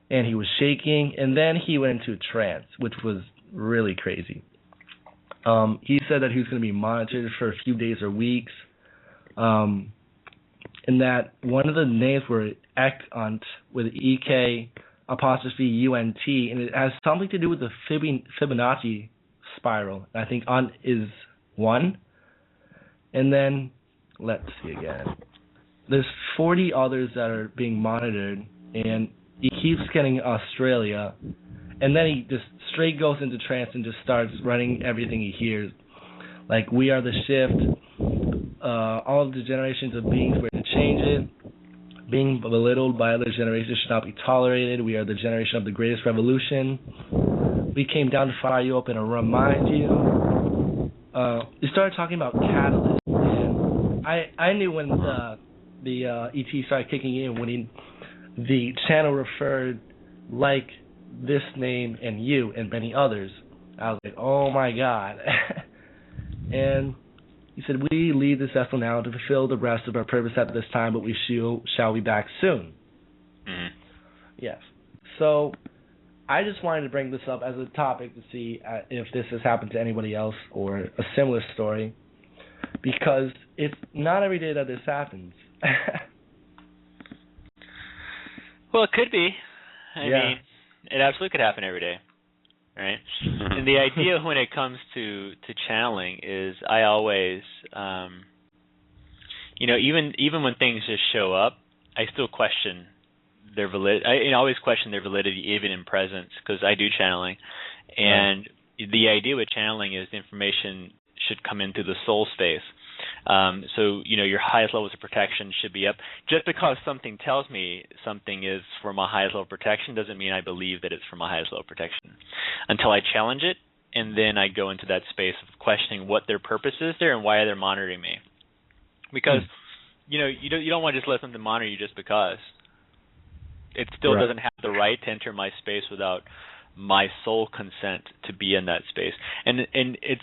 and he was shaking. And then he went into a trance, which was really crazy. He said that he was going to be monitored for a few days or weeks, and that one of the names were Ekant with EK apostrophe UNT, and it has something to do with the Fibonacci spiral. I think on is 1. And then, let's see again. There's 40 others that are being monitored, and he keeps getting Australia, and then he just straight goes into trance and just starts running everything he hears. Like, we are the shift, all of the generations of beings were to change it, being belittled by other generations should not be tolerated, we are the generation of the greatest revolution, we came down to fire you up and remind you. He started talking about catalysts, and I knew when the ET started kicking in, when the channel referred like this name and you and many others. I was like, oh my God. And he said, we leave this vessel now to fulfill the rest of our purpose at this time, but we shall be back soon. Mm-hmm. Yes. So I just wanted to bring this up as a topic to see if this has happened to anybody else or a similar story, because it's not every day that this happens. Well, it could be. I mean, it absolutely could happen every day, right? And the idea when it comes to channeling is I always, even when things just show up, I still question their validity. I always question their validity even in presence, because I do channeling. And the idea with channeling is the information should come in through the soul space. So, your highest levels of protection should be up. Just because something tells me something is for my highest level of protection doesn't mean I believe that it's for my highest level of protection until I challenge it, and then I go into that space of questioning what their purpose is there and why they're monitoring me. Because, you don't want to just let something monitor you just because. It still doesn't have the right to enter my space without my soul consent to be in that space. And it's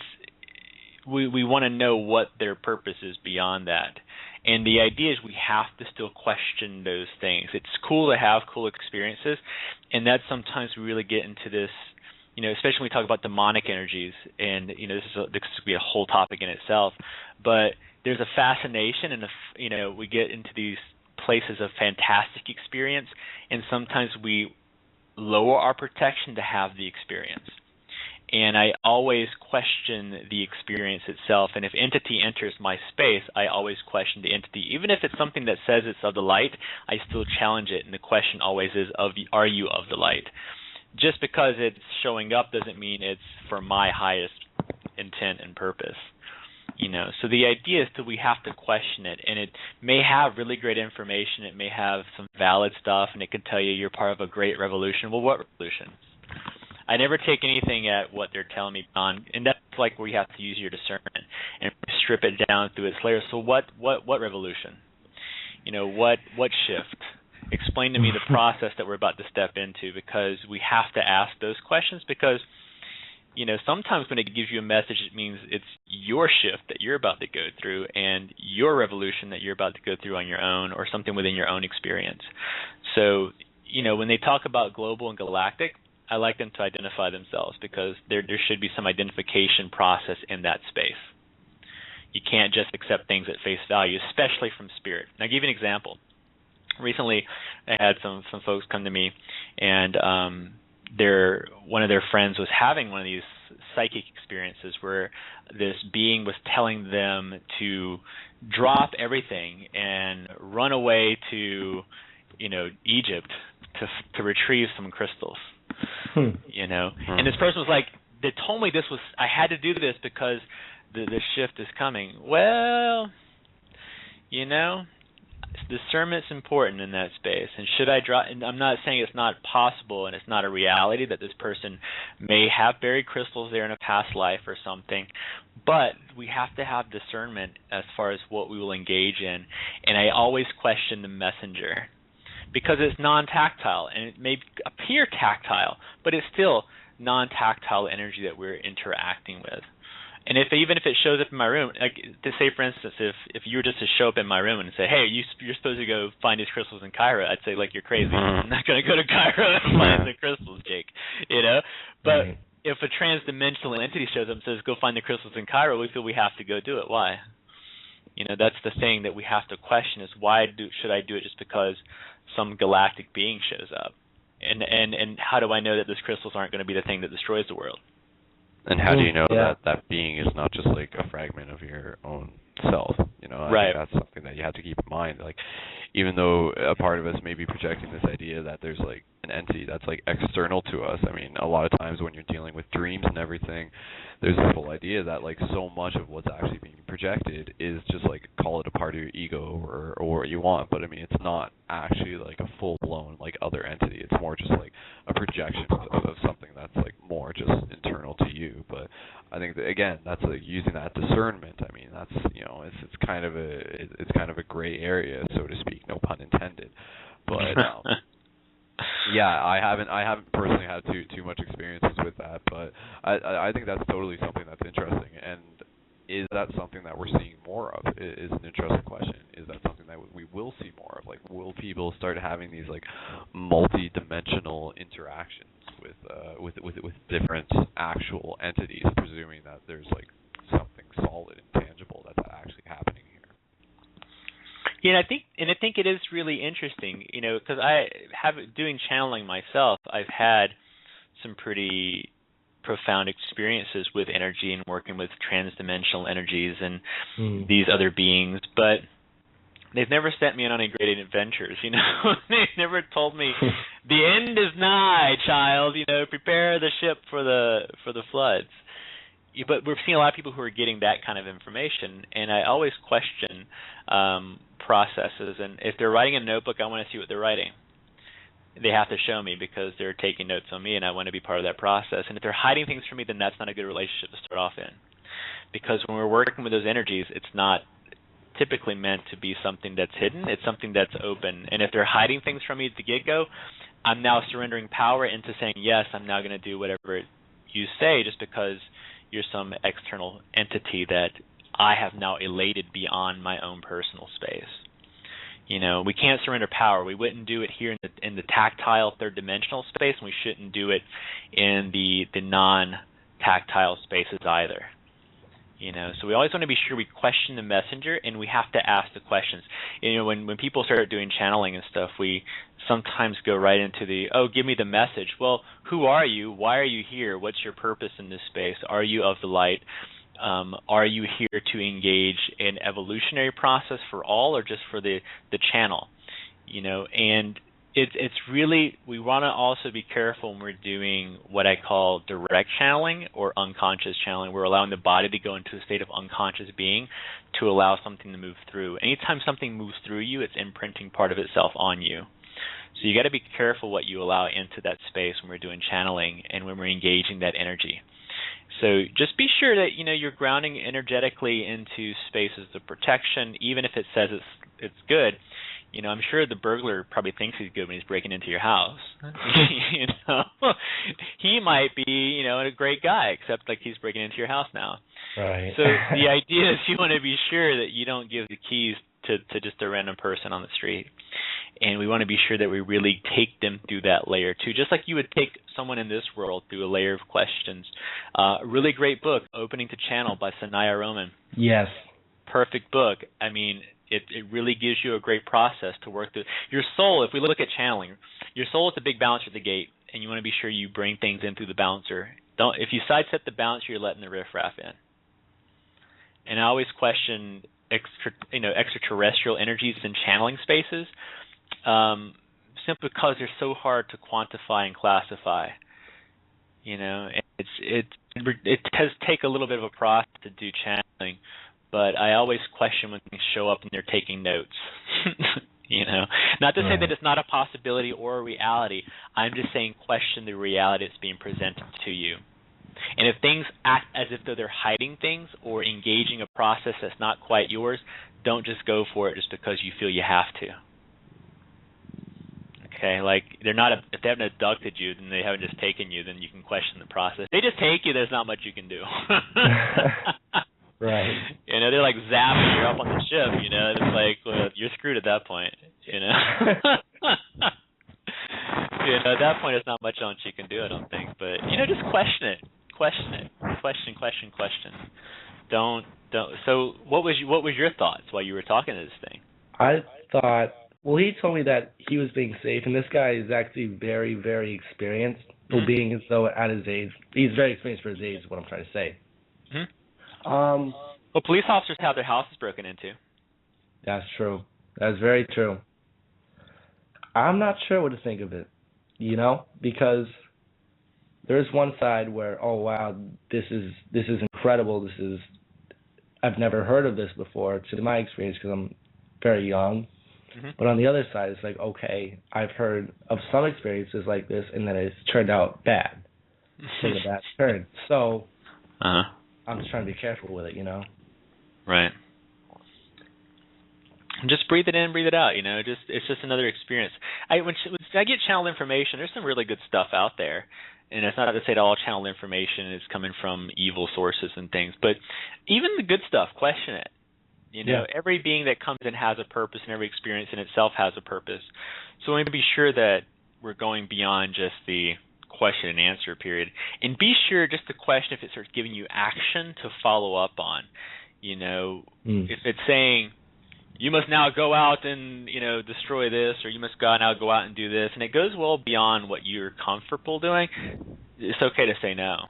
we want to know what their purpose is beyond that. And the idea is we have to still question those things. It's cool to have cool experiences, and that's sometimes we really get into this, especially when we talk about demonic energies, and this could be a whole topic in itself. But there's a fascination, and we get into these places of fantastic experience, and sometimes we lower our protection to have the experience. And I always question the experience itself. And if entity enters my space, I always question the entity. Even if it's something that says it's of the light, I still challenge it. And the question always is, are you of the light? Just because it's showing up doesn't mean it's for my highest intent and purpose. So the idea is that we have to question it. And it may have really great information. It may have some valid stuff, and it can tell you you're part of a great revolution. Well, what revolution? I never take anything at what they're telling me on, and that's like where you have to use your discernment and strip it down through its layers. So what revolution? What shift? Explain to me the process that we're about to step into, because we have to ask those questions, because sometimes when it gives you a message, it means it's your shift that you're about to go through and your revolution that you're about to go through on your own, or something within your own experience. So, when they talk about global and galactic, I like them to identify themselves, because there should be some identification process in that space. You can't just accept things at face value, especially from spirit. Now, I'll give you an example. Recently, I had some folks come to me, and one of their friends was having one of these psychic experiences where this being was telling them to drop everything and run away to, Egypt to retrieve some crystals. And this person was like, they told me I had to do this because the shift is coming. Well, discernment's important in that space. And should I draw? And I'm not saying it's not possible and it's not a reality that this person may have buried crystals there in a past life or something, but we have to have discernment as far as what we will engage in. And I always question the messenger because it's non-tactile, and it may appear tactile, but it's still non-tactile energy that we're interacting with. And even if it shows up in my room, like to say, for instance, if you were just to show up in my room and say, "Hey, you're supposed to go find these crystals in Cairo," I'd say, like, you're crazy. I'm not going to go to Cairo and find the crystals, Jake. But if a transdimensional entity shows up and says, "Go find the crystals in Cairo," we feel we have to go do it. Why? That's the thing that we have to question: is why should I do it just because some galactic being shows up? And how do I know that those crystals aren't going to be the thing that destroys the world? And how do you know that being is not just like a fragment of your own self? I think that's something that you have to keep in mind. Like, even though a part of us may be projecting this idea that there's like an entity that's like external to us, I mean, a lot of times when you're dealing with dreams and everything, there's this whole idea that like so much of what's actually being projected is just like, call it a part of your ego or what you want, but I mean, it's not actually like a full-blown like other entity. It's more just like a projection of something that's like more just internal to you. But I think that, again, that's like using that discernment. I mean, that's it's kind of a gray area, so to speak, no pun intended. But yeah, I haven't personally had too much experiences with that, but I think that's totally something that's interesting. And is that something that we're seeing more of? Is an interesting question. Is that something that we will see more of? Like, will people start having these like multi-dimensional interactions with different actual entities, presuming that there's like something solid and tangible that's actually happening here? Yeah, I think it is really interesting, because I have doing channeling myself. I've had some pretty profound experiences with energy and working with transdimensional energies and these other beings, but they've never sent me on any great adventures. They've never told me the end is nigh, child. Prepare the ship for the floods. But we're seeing a lot of people who are getting that kind of information, and I always question processes. And if they're writing a notebook, I want to see what they're writing. They have to show me because they're taking notes on me, and I want to be part of that process. And if they're hiding things from me, then that's not a good relationship to start off in. Because when we're working with those energies, it's not typically meant to be something that's hidden. It's something that's open. And if they're hiding things from me at the get-go, I'm now surrendering power into saying, yes, I'm now going to do whatever you say just because you're some external entity that I have now elated beyond my own personal space. We can't surrender power. We wouldn't do it here in the tactile third-dimensional space, and we shouldn't do it in the non-tactile spaces either. So we always want to be sure we question the messenger, and we have to ask the questions. When people start doing channeling and stuff, we sometimes go right into give me the message. Well, who are you? Why are you here? What's your purpose in this space? Are you of the light? Are you here to engage in evolutionary process for all, or just for the channel? And it's really, we want to also be careful when we're doing what I call direct channeling or unconscious channeling. We're allowing the body to go into a state of unconscious being to allow something to move through. Anytime something moves through you, it's imprinting part of itself on you. So you got to be careful what you allow into that space when we're doing channeling and when we're engaging that energy. So just be sure that you're grounding energetically into spaces of protection, even if it says it's good. I'm sure the burglar probably thinks he's good when he's breaking into your house. He might be a great guy, except like he's breaking into your house now. Right. So the idea is you want to be sure that you don't give the keys to just a random person on the street. And we want to be sure that we really take them through that layer too, just like you would take someone in this world through a layer of questions. A really great book, Opening to Channel by Sanaya Roman. Yes. Perfect book. I mean, it really gives you a great process to work through. Your soul, if we look at channeling, your soul is a big bouncer at the gate, and you want to be sure you bring things in through the bouncer. If you sidestep the bouncer, you're letting the riffraff in. And I always question extraterrestrial energies in channeling spaces, simply because they're so hard to quantify and classify. And it does take a little bit of a process to do channeling, but I always question when things show up and they're taking notes. Not to say that it's not a possibility or a reality. I'm just saying question the reality that's being presented to you. And if things act as if they're hiding things or engaging a process that's not quite yours, don't just go for it just because you feel you have to. Okay, like if they haven't abducted you, then they haven't just taken you, then you can question the process. They just take you, there's not much you can do. Right. They're like zapping you up on the ship, it's like, well, you're screwed at that point, at that point, there's not much else you can do, I don't think. But, just question it. Question. Don't. So what was your thoughts while you were talking to this thing? I thought, well, he told me that he was being safe, and this guy is actually very, very experienced, being as though at his age. He's very experienced for his age, is what I'm trying to say. Mm-hmm. Well, police officers have their houses broken into. That's true. That's very true. I'm not sure what to think of it, because there's one side where, oh wow, this is incredible. I've never heard of this before, to my experience, because I'm very young. Mm-hmm. But on the other side, it's like, okay, I've heard of some experiences like this, and then it's turned out bad. Take a bad turn. So I'm just trying to be careful with it, Right. Just breathe it in, breathe it out. It's just another experience. When I get channeled information, there's some really good stuff out there, and it's not to say that all channeled information is coming from evil sources and things, but even the good stuff, question it. Every being that comes in has a purpose, and every experience in itself has a purpose. So we need to be sure that we're going beyond just the question and answer period, and be sure just to question if it starts giving you action to follow up on. If it's saying, you must now go out and, destroy this, or you must go out and do this, and it goes well beyond what you're comfortable doing, it's okay to say no.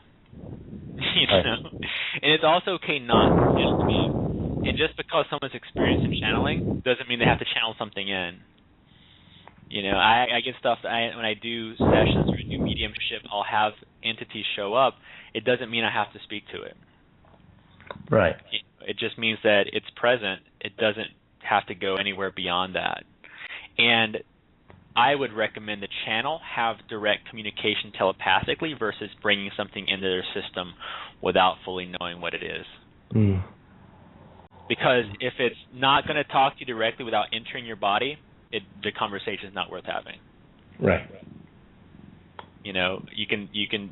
And it's also okay not to channel me. And just because someone's experienced in channeling doesn't mean they have to channel something in. I get stuff when I do sessions or do mediumship, I'll have entities show up. It doesn't mean I have to speak to it. Right. It just means that it's present. It doesn't have to go anywhere beyond that. And I would recommend the channel have direct communication telepathically versus bringing something into their system without fully knowing what it is. Because if it's not going to talk to you directly without entering your body, the conversation is not worth having. Right. You can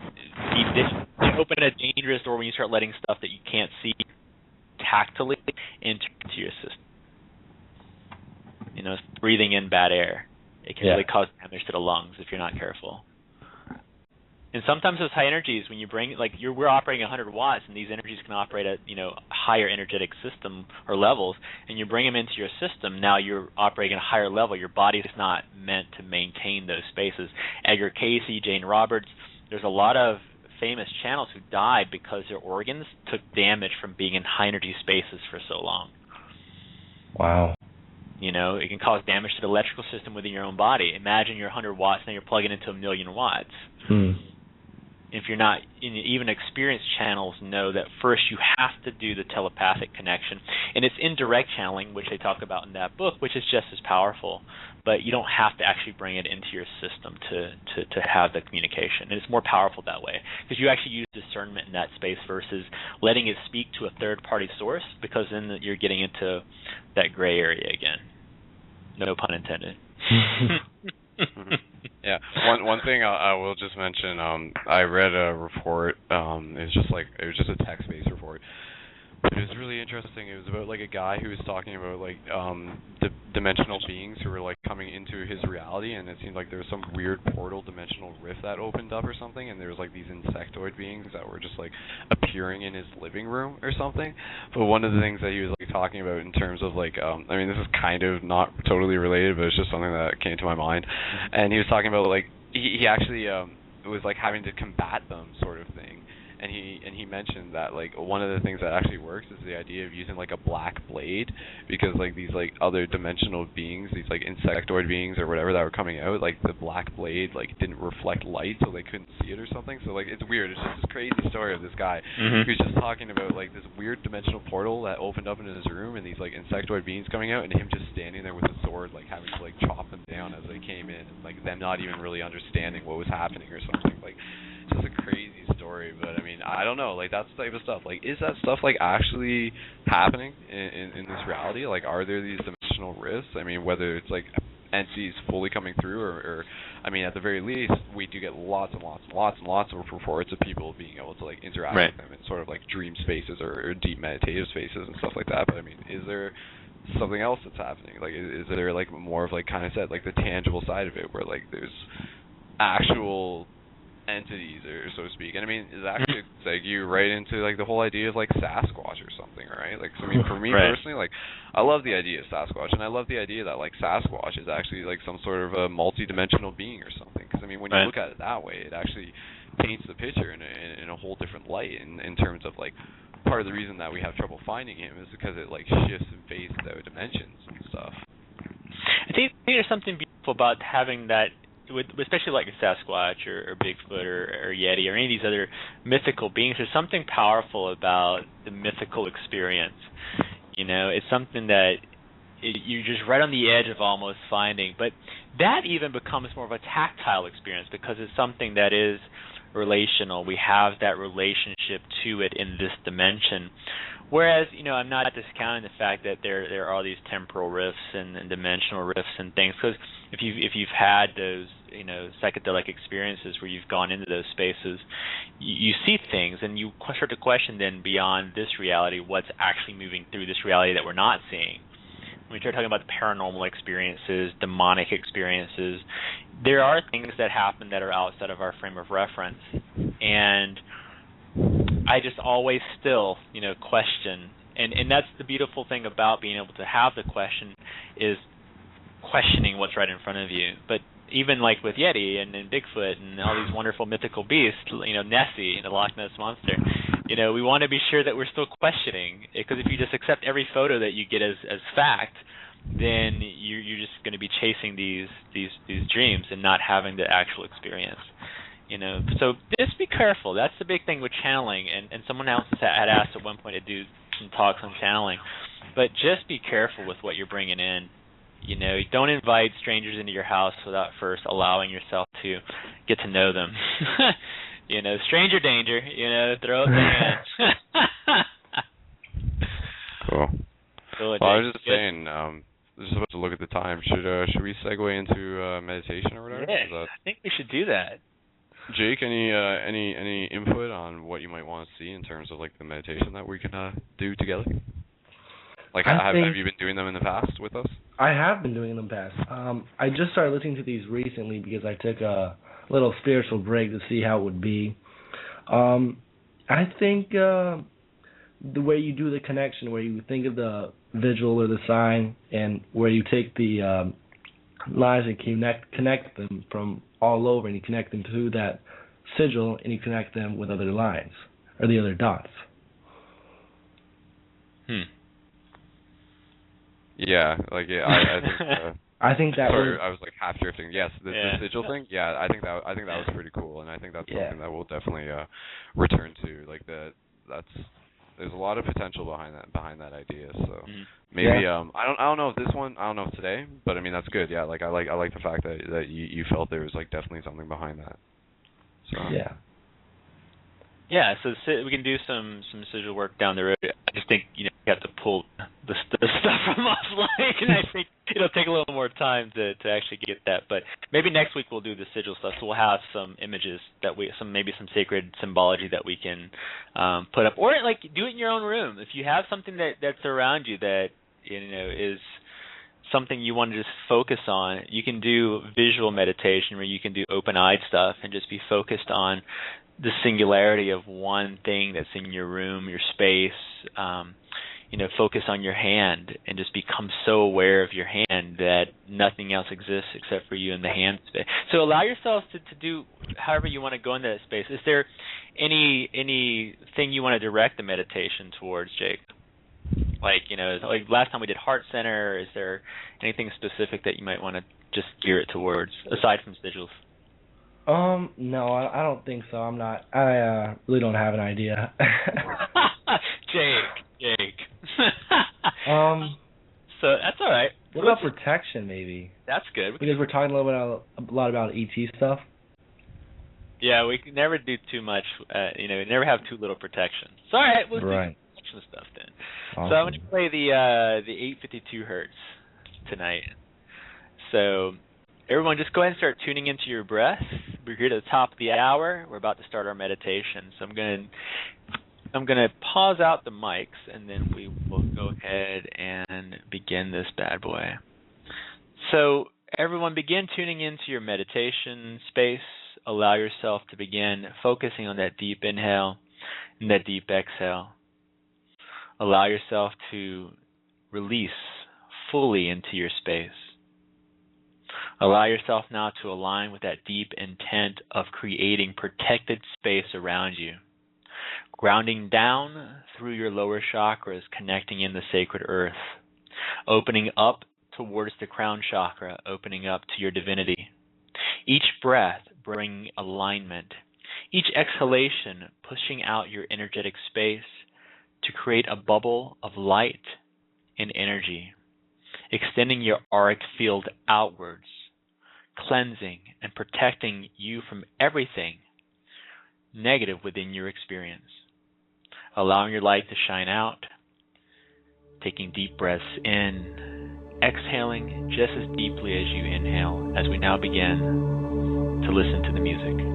open a dangerous door when you start letting stuff that you can't see tactily into your system. Breathing in bad air. It can really cause damage to the lungs if you're not careful. And sometimes those high energies, when you bring, we're operating 100 watts, and these energies can operate at, higher energetic system or levels, and you bring them into your system, now you're operating at a higher level. Your body's not meant to maintain those spaces. Edgar Cayce, Jane Roberts, there's a lot of famous channels who died because their organs took damage from being in high energy spaces for so long. Wow. It can cause damage to the electrical system within your own body. Imagine you're 100 watts, now you're plugging into 1,000,000 watts. If you're not, even experienced channels know that first you have to do the telepathic connection. And it's indirect channeling, which they talk about in that book, which is just as powerful. But you don't have to actually bring it into your system to have the communication. And it's more powerful that way, because you actually use discernment in that space versus letting it speak to a third-party source, because then you're getting into that gray area again. No pun intended. Yeah. One thing I will just mention. I read a report. It was just a text-based report. But it was really interesting. It was about a guy who was talking about dimensional beings who were coming into his reality, and it seemed like there was some weird portal dimensional rift that opened up or something, and there was these insectoid beings that were just appearing in his living room or something. But one of the things that he was talking about in terms of this is kind of not totally related, but it's just something that came to my mind. And he was talking about he actually was having to combat them, sort of thing. and he mentioned that like one of the things that actually works is the idea of using like a black blade, because like these like other dimensional beings, these like insectoid beings or whatever that were coming out, like the black blade like didn't reflect light, so they couldn't see it or something. So like it's weird. It's just this crazy story of this guy who's just talking about like this weird dimensional portal that opened up into his room, and these like insectoid beings coming out, and him just standing there with a sword, like having to like chop them down as they came in, and like them not even really understanding what was happening or something. Like it's just a crazy story. But I mean, I don't know, like that's the type of stuff. Like, is that stuff like actually happening in this reality? Like, are there these dimensional rifts? I mean, whether it's like entities fully coming through, or I mean, at the very least, we do get lots and lots and lots and lots of reports of people being able to like interact with them in sort of like dream spaces or deep meditative spaces and stuff like that. But I mean, is there something else that's happening? Like, is there like more of like kind of said like the tangible side of it, where like there's actual entities, or so to speak? And I mean, is actually like you right into like the whole idea of like Sasquatch or something, right? Like, so, I mean, for me personally, like I love the idea of Sasquatch, and I love the idea that like Sasquatch is actually like some sort of a multi-dimensional being or something. Because I mean, when you look at it that way, it actually paints the picture in a whole different light in terms of like part of the reason that we have trouble finding him is because it like shifts and phases out dimensions and stuff. I think there's something beautiful about having that, especially like a Sasquatch or Bigfoot or Yeti or any of these other mythical beings. There's something powerful about the mythical experience. You know, it's something that you're just right on the edge of almost finding. But that even becomes more of a tactile experience because it's something that is relational. We have that relationship to it in this dimension. Whereas, you know, I'm not discounting the fact that there are these temporal rifts and dimensional rifts and things, because if you've had those, you know, psychedelic experiences where you've gone into those spaces, you see things, and you start to question then beyond this reality what's actually moving through this reality that we're not seeing. When we start talking about the paranormal experiences, demonic experiences, there are things that happen that are outside of our frame of reference, and I just always still, you know, question, and that's the beautiful thing about being able to have the question, is questioning what's right in front of you. But even like with Yeti and Bigfoot and all these wonderful mythical beasts, you know, Nessie, the Loch Ness Monster, you know, we want to be sure that we're still questioning, because if you just accept every photo that you get as fact, then you're just going to be chasing these dreams and not having the actual experience. You know, so just be careful. That's the big thing with channeling. And someone else had asked at one point to do some talks on channeling, but just be careful with what you're bringing in. You know, don't invite strangers into your house without first allowing yourself to get to know them. You know, stranger danger. You know, throw up the hand. Cool. Well, I was just saying, just about to look at the time. Should we segue into meditation or whatever? Yeah, I think we should do that. Jake, any input on what you might want to see in terms of like the meditation that we can do together? Like, have you been doing them in the past with us? I have been doing them in the past. I just started listening to these recently because I took a little spiritual break to see how it would be. I think the way you do the connection, where you think of the visual or the sign, and where you take the lines and connect them from all over, and you connect them to that sigil, and you connect them with other lines or the other dots. Yeah, like I think. I think that. Sorry, I was like half drifting. Yes, the sigil thing. Yeah, I think that was pretty cool, and I think that's something that we'll definitely return to. Like there's a lot of potential behind that idea. So maybe I don't know if this one, I don't know if today, but I mean that's good. Yeah, like I like the fact that you felt there was like definitely something behind that. So yeah, so we can do some sigil work down the road. I just think, you know, you have to pull the stuff from offline, and I think it'll take a little more time to actually get that. But maybe next week we'll do the sigil stuff, so we'll have some images that maybe some sacred symbology that we can put up, or like do it in your own room. If you have something that's around you that, you know, is something you want to just focus on, you can do visual meditation where you can do open-eyed stuff and just be focused on the singularity of one thing that's in your room, your space. focus on your hand and just become so aware of your hand that nothing else exists except for you in the hand space. So allow yourself to do however you want to go into that space. Is there anything you want to direct the meditation towards, Jake? Like last time we did heart center. Is there anything specific that you might want to just gear it towards aside from sigils? No, I don't think so. I really don't have an idea. Jake. So that's all right. What about protection, maybe? That's good. Because we're talking a lot about ET stuff. Yeah, we can never do too much. Never have too little protection. So all right, we'll do protection stuff then. Awesome. So I'm going to play the 852 hertz tonight. So everyone, just go ahead and start tuning into your breath. We're here at the top of the hour. We're about to start our meditation. So I'm going to pause out the mics, and then we will go ahead and begin this bad boy. So everyone, begin tuning into your meditation space. Allow yourself to begin focusing on that deep inhale and that deep exhale. Allow yourself to release fully into your space. Allow yourself now to align with that deep intent of creating protected space around you. Grounding down through your lower chakras, connecting in the sacred earth. Opening up towards the crown chakra, opening up to your divinity. Each breath bringing alignment. Each exhalation pushing out your energetic space to create a bubble of light and energy. Extending your auric field outwards, cleansing and protecting you from everything negative within your experience. Allowing your light to shine out, taking deep breaths in, exhaling just as deeply as you inhale, as we now begin to listen to the music.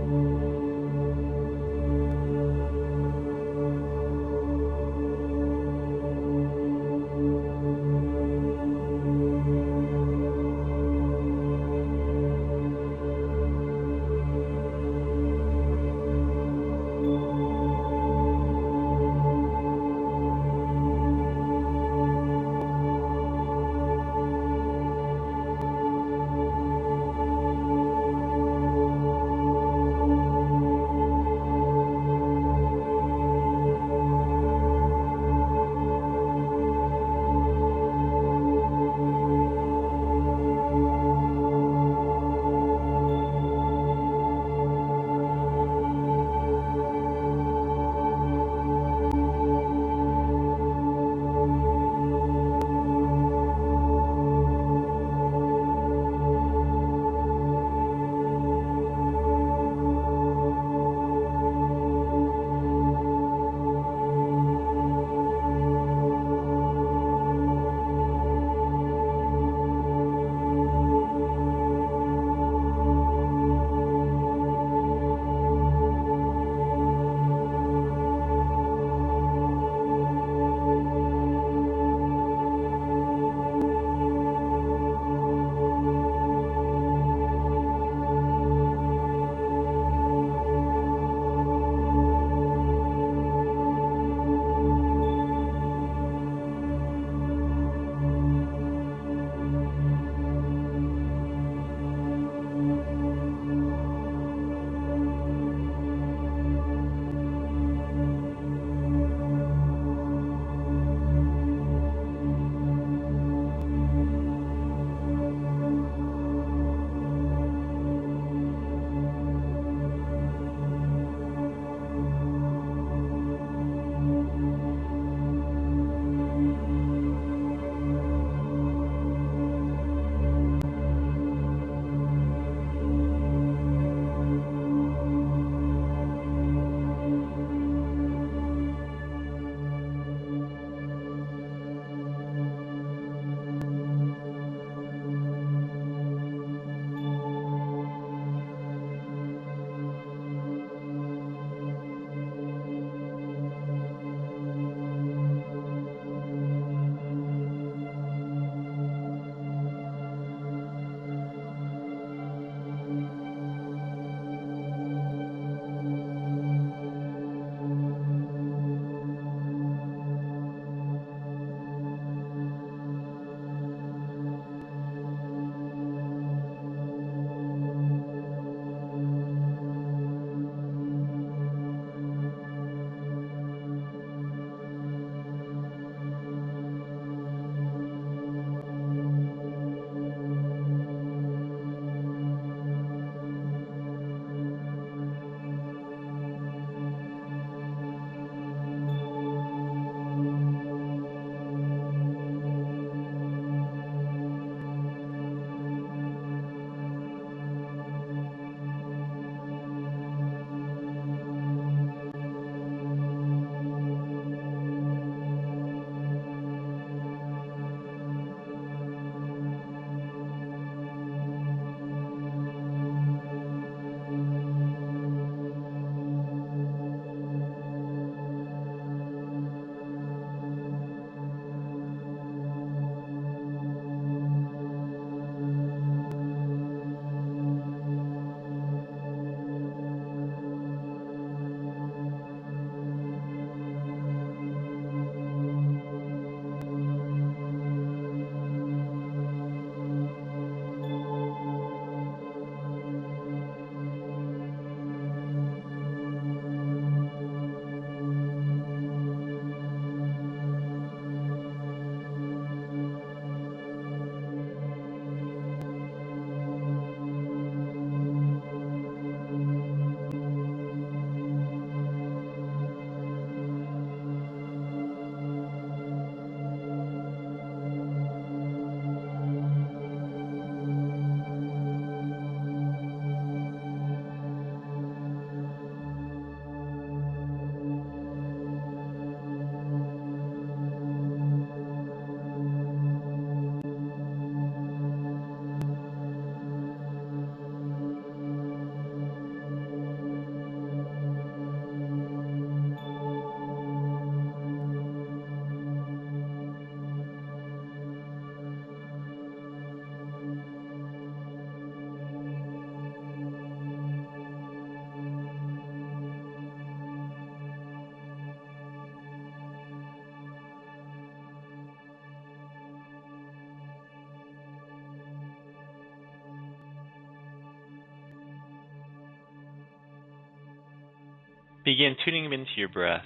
begin tuning into your breath,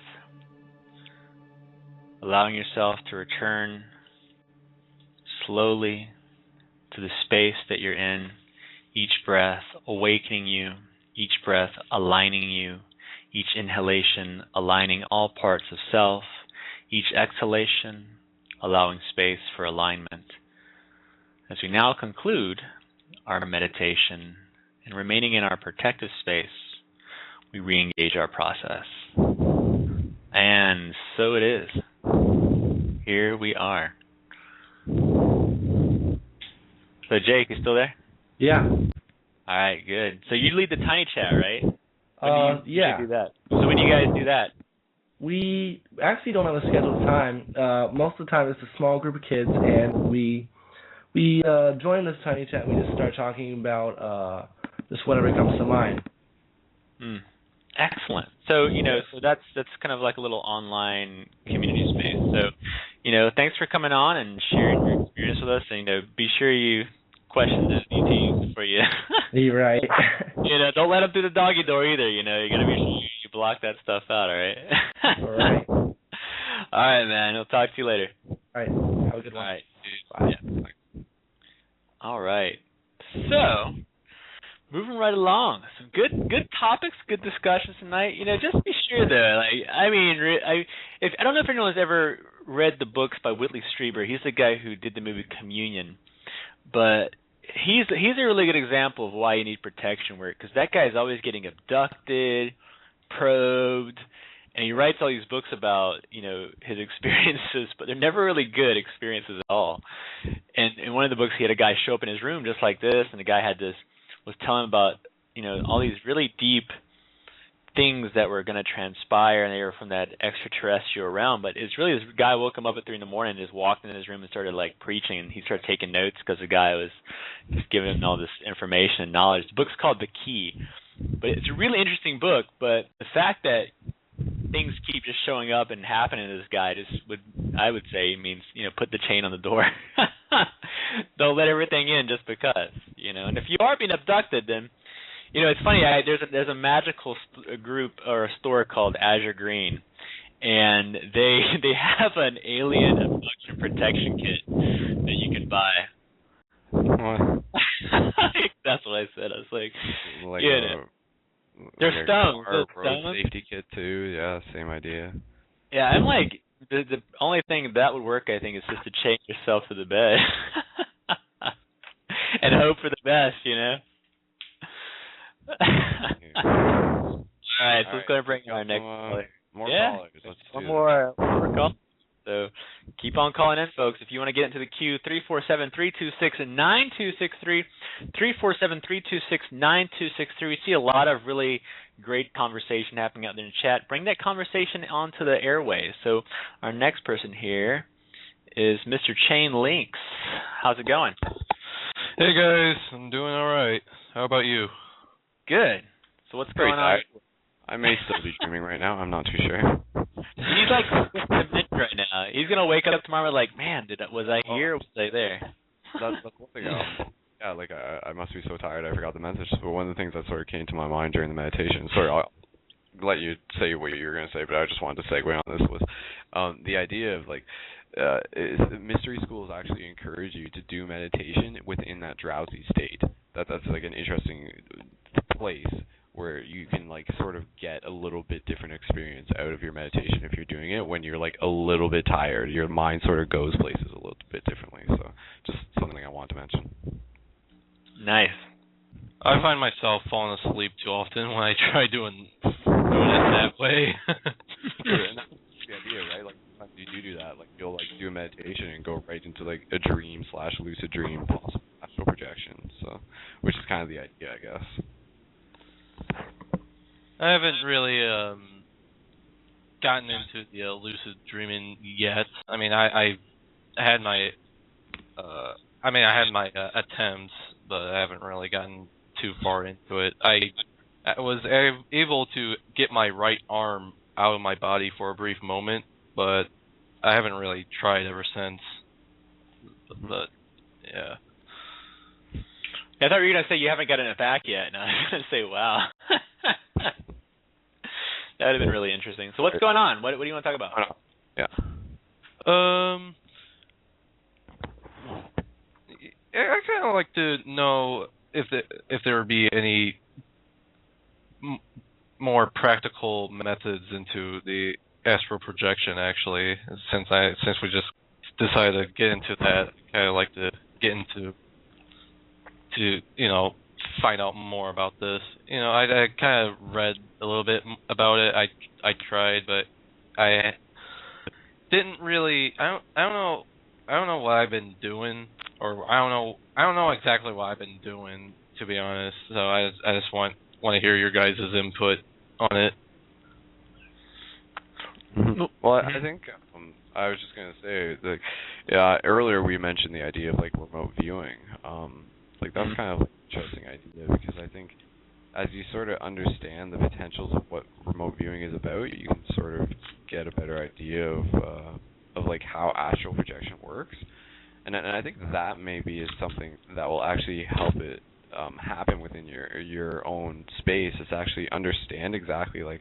allowing yourself to return slowly to the space that you're in, each breath awakening you, each breath aligning you, each inhalation aligning all parts of self, each exhalation allowing space for alignment. As we now conclude our meditation and remaining in our protective space, we re-engage our process. And so it is. Here we are. So Jake, you still there? Yeah. All right, good. So you lead the tiny chat, right? Yeah. Do that. So when do you guys do that? We actually don't have a scheduled time. Most of the time it's a small group of kids, and we join this tiny chat and we just start talking about just whatever comes to mind. Excellent. So, so that's kind of like a little online community space. So, thanks for coming on and sharing your experience with us. And, be sure you question those DTs before you. You're right. Don't let them through the doggy door either. You got to be sure you block that stuff out. All right. All right. All right, man. We'll talk to you later. All right. Have a good one. All right. Bye. Yeah. All right. So, moving right along. Some good topics, good discussions tonight. Just be sure though. I don't know if anyone's ever read the books by Whitley Strieber. He's the guy who did the movie Communion, but he's a really good example of why you need protection work, because that guy's always getting abducted, probed, and he writes all these books about his experiences, but they're never really good experiences at all. And in one of the books, he had a guy show up in his room just like this, and the guy was telling him about all these really deep things that were going to transpire, and they were from that extraterrestrial realm. But it's really, this guy woke him up at 3 a.m. and just walked into his room and started preaching, and he started taking notes because the guy was just giving him all this information and knowledge. The book's called The Key, but it's a really interesting book. But the fact that things keep just showing up and happening to this guy I would say means put the chain on the door. Don't let everything in just because, and if you are being abducted, then it's funny. There's a magical group or a store called Azure Green, and they have an alien abduction protection kit that you can buy. What? That's what I said. I was like they're like stones. a road safety kit too. Yeah, same idea. Yeah, I'm like the only thing that would work, I think, is just to chain yourself to the bed and hope for the best. All right, so let's go and bring in our next caller. More callers. Let's do one more call. So keep on calling in, folks. If you want to get into the queue, 347-326-9263, 347-326-9263. We see a lot of really great conversation happening out there in the chat. Bring that conversation onto the airways. So our next person here is Mr. Chain Links. How's it going? Hey guys, I'm doing all right. How about you? Good. So what's going on? I may still be dreaming right now. I'm not too sure. He's right now. He's gonna wake up tomorrow man, was I here? Or was I there? That's one thing. Yeah, I must be so tired I forgot the message. But one of the things that sort of came to my mind during the meditation. Sorry, I'll let you say what you were gonna say, but I just wanted to segue on this was the idea of mystery schools actually encourage you to do meditation within that drowsy state. That's an interesting place where you can sort of get a little bit different experience out of your meditation if you're doing it when you're a little bit tired. Your mind sort of goes places a little bit differently. So just something I want to mention. Nice. I find myself falling asleep too often when I try doing it that way. And that's the idea, right? Sometimes you do that. You'll do a meditation and go right into a dream / lucid dream, possible astral projection. So, which is kind of the idea, I guess. I haven't really gotten into the lucid dreaming yet. I mean, I had my attempts, but I haven't really gotten too far into it. I was able to get my right arm out of my body for a brief moment, but I haven't really tried ever since. But yeah. I thought you were going to say you haven't gotten it back yet. No, I was going to say, wow. That would have been really interesting. So what's going on? What do you want to talk about? Yeah. I kind of like to know if there would be any more practical methods into the astral projection. Actually, since we just decided to get into that, I kind of like to get into find out more about this. I kind of read a little bit about it. I tried, but I didn't really. I don't know what I've been doing, or I don't know exactly what I've been doing, to be honest. So I just want to hear your guys' input on it. Well, I think I was just gonna say that earlier we mentioned the idea of like remote viewing. That's kind of an interesting idea, because I think as you sort of understand the potentials of what remote viewing is about, you can sort of get a better idea of like how astral projection works, and I think that maybe is something that will actually help it happen within your own space, is to actually understand exactly like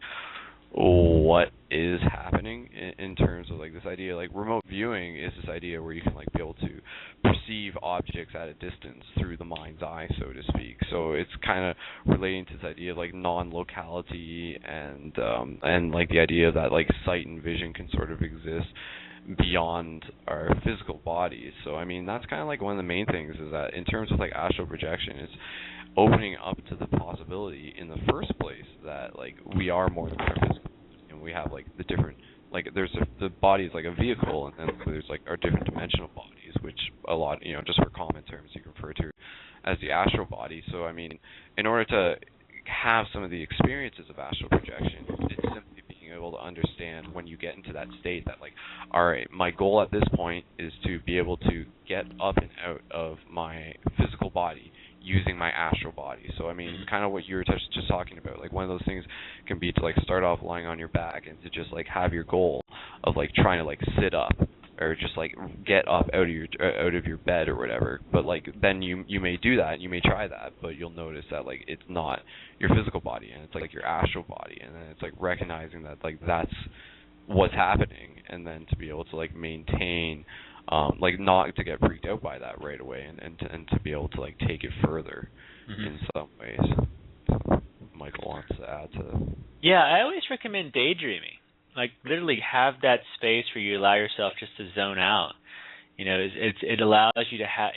what is happening in terms of like this idea. Like remote viewing is this idea where you can like be able to perceive objects at a distance through the mind's eye, so to speak. So it's kind of relating to this idea of like non-locality and like the idea that like sight and vision can sort of exist beyond our physical bodies. So I mean, that's kind of like one of the main things, is that in terms of like astral projection, it's opening up to the possibility in the first place that like we are more than our physical, and we have like the different, like there's the body is like a vehicle, and then there's like our different dimensional bodies, which a lot, just for common terms, you can refer to as the astral body. So I mean, in order to have some of the experiences of astral projection, it's simply being able to understand when you get into that state that like, all right, my goal at this point is to be able to get up and out of my physical body using my astral body. So I mean, kind of what you were just talking about, like one of those things can be to like start off lying on your back and to just like have your goal of like trying to like sit up, or just like get up out of your bed or whatever. But like then you may do that, you may try that, but you'll notice that like it's not your physical body, and it's like your astral body, and then it's like recognizing that like that's what's happening, and then to be able to like maintain like not to get freaked out by that right away, and to be able to like take it further in some ways. So Michael wants to add to. Yeah, I always recommend daydreaming. Like literally have that space where you allow yourself just to zone out. It allows you to have,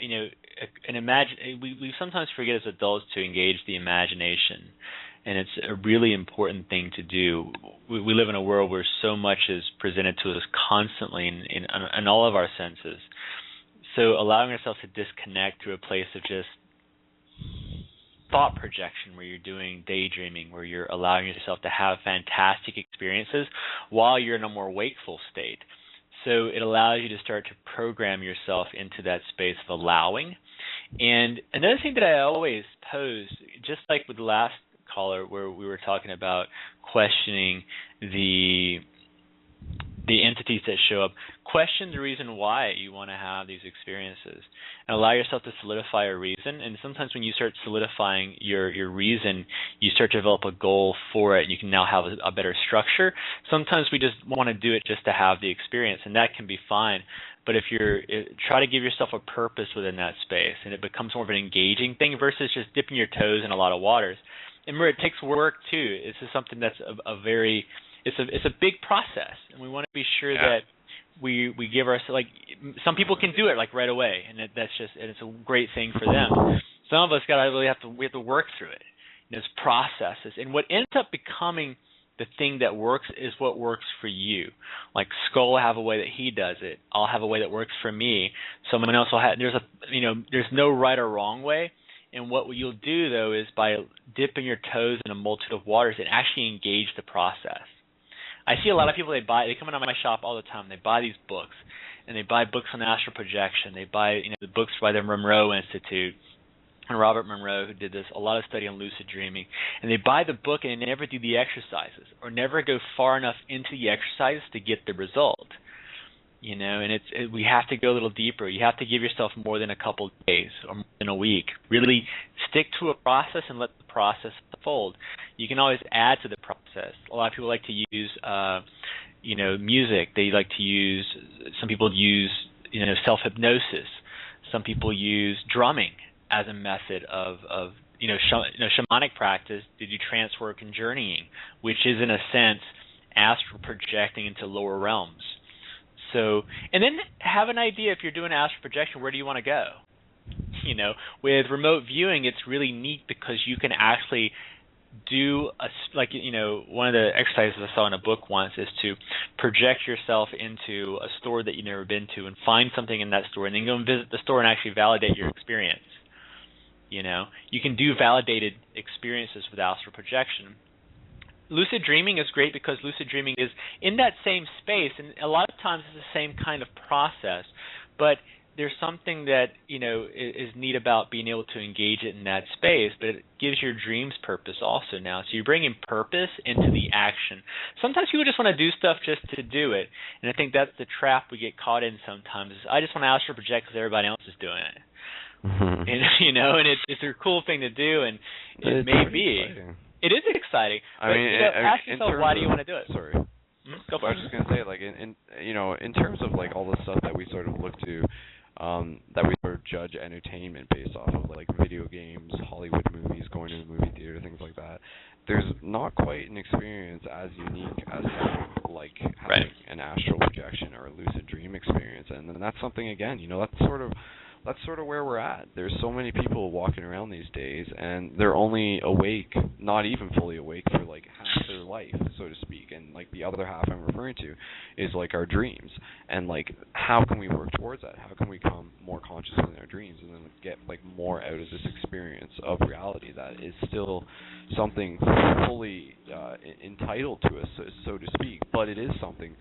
and imagine. We sometimes forget as adults to engage the imagination, and it's a really important thing to do. We live in a world where so much is presented to us constantly in all of our senses. So allowing yourself to disconnect through a place of just thought projection, where you're doing daydreaming, where you're allowing yourself to have fantastic experiences while you're in a more wakeful state. So it allows you to start to program yourself into that space of allowing. And another thing that I always pose, just like with the last caller where we were talking about questioning the entities that show up, question the reason why you want to have these experiences, and allow yourself to solidify a reason. And sometimes when you start solidifying your reason, you start to develop a goal for it. You can now have a better structure. Sometimes we just want to do it just to have the experience, and that can be fine. But if try to give yourself a purpose within that space, and it becomes more of an engaging thing versus just dipping your toes in a lot of waters. And remember, it takes work too. This is something that's it's a big process, and we want to be sure that we give ourselves, like, some people can do it like right away, and it's a great thing for them. Some of us we have to work through it. It's processes, and what ends up becoming the thing that works is what works for you. Like Skull will have a way that he does it. I'll have a way that works for me. Someone else will have. There's no right or wrong way. And what you'll do, though, is by dipping your toes in a multitude of waters and actually engage the process. I see a lot of people, they come into my shop all the time. They buy these books, and they buy books on astral projection. They buy the books by the Monroe Institute and Robert Monroe, who did a lot of study on lucid dreaming. And they buy the book and they never do the exercises, or never go far enough into the exercises to get the result. And we have to go a little deeper. You have to give yourself more than a couple of days or more than a week. Really stick to a process and let the process unfold. You can always add to the process. A lot of people like to use, music. Some people use, self-hypnosis. Some people use drumming as a method of shamanic practice to do trance work and journeying, which is in a sense astral projecting into lower realms. So, and then have an idea if you're doing astral projection, where do you want to go? With remote viewing, it's really neat because you can actually do one of the exercises I saw in a book once is to project yourself into a store that you've never been to and find something in that store, and then go and visit the store and actually validate your experience. You can do validated experiences with astral projection. Lucid dreaming is great because lucid dreaming is in that same space, and a lot of times it's the same kind of process, but there's something that is neat about being able to engage it in that space, but it gives your dreams purpose also now. So you're bringing purpose into the action. Sometimes people just want to do stuff just to do it, and I think that's the trap we get caught in sometimes. Is I just want to astral project because everybody else is doing it. Mm-hmm. And it's a cool thing to do, and it may be. Exciting. It is exciting. Ask yourself, why do you want to do it? Sorry. Go for it. I was just gonna say, in terms of all the stuff that we sort of look to, that we sort of judge entertainment based off of, like video games, Hollywood movies, going to the movie theater, things like that. There's not quite an experience as unique as something like having an astral projection or a lucid dream experience, and then that's something again. That's sort of where we're at. There's so many people walking around these days, and they're only awake, not even fully awake, for like half their life, so to speak. And like the other half I'm referring to is like our dreams. And like, how can we work towards that? How can we become more conscious in our dreams and then get like more out of this experience of reality that is still something fully entitled to us, so to speak, but it is something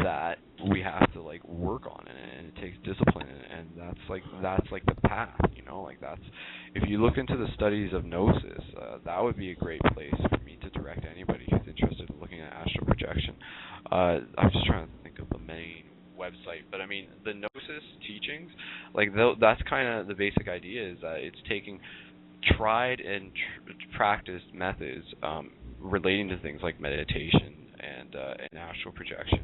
that we have to like work on, and it takes discipline, and that's like the path, that's, if you look into the studies of gnosis, that would be a great place for me to direct anybody who's interested in looking at astral projection. I'm just trying to think of the main website, but I mean the gnosis teachings, that's kind of the basic idea, is that it's taking tried and practiced methods relating to things like meditation and astral projection.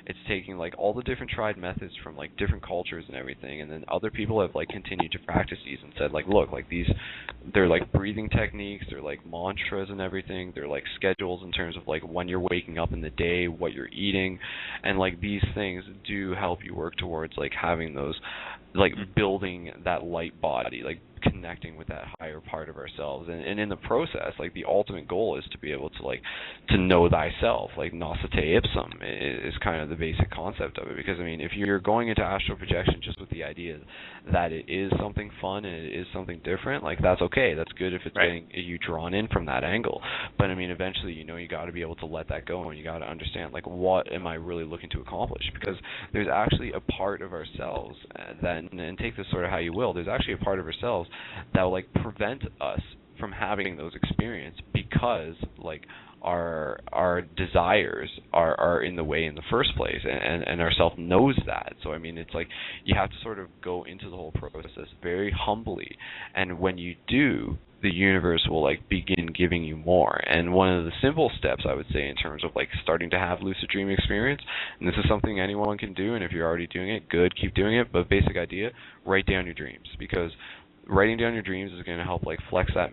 It's taking like all the different tried methods from like different cultures and everything, and then other people have like continued to practice these and said like, look, like these, they're like breathing techniques, they're like mantras and everything, they're like schedules in terms of like when you're waking up in the day, what you're eating, and like these things do help you work towards like having those, like building that light body, like connecting with that higher part of ourselves, and in the process, like the ultimate goal is to be able to like to know thyself, like noscite ipsum is kind of the basic concept of it. Because I mean, if you're going into astral projection just with the idea that it is something fun and it is something different, like that's okay, that's good if it's getting you drawn in from that angle. But I mean, eventually, you got to be able to let that go, and you got to understand like, what am I really looking to accomplish? Because there's actually a part of ourselves that, and take this sort of how you will, there's actually a part of ourselves that will like prevent us from having those experiences, because like our desires are in the way in the first place, and our self knows that. So I mean, it's like you have to sort of go into the whole process very humbly, and when you do, the universe will like begin giving you more. And one of the simple steps I would say in terms of like starting to have lucid dream experience, and this is something anyone can do, and if you're already doing it, good, keep doing it, but basic idea, write down your dreams, because writing down your dreams is going to help like flex that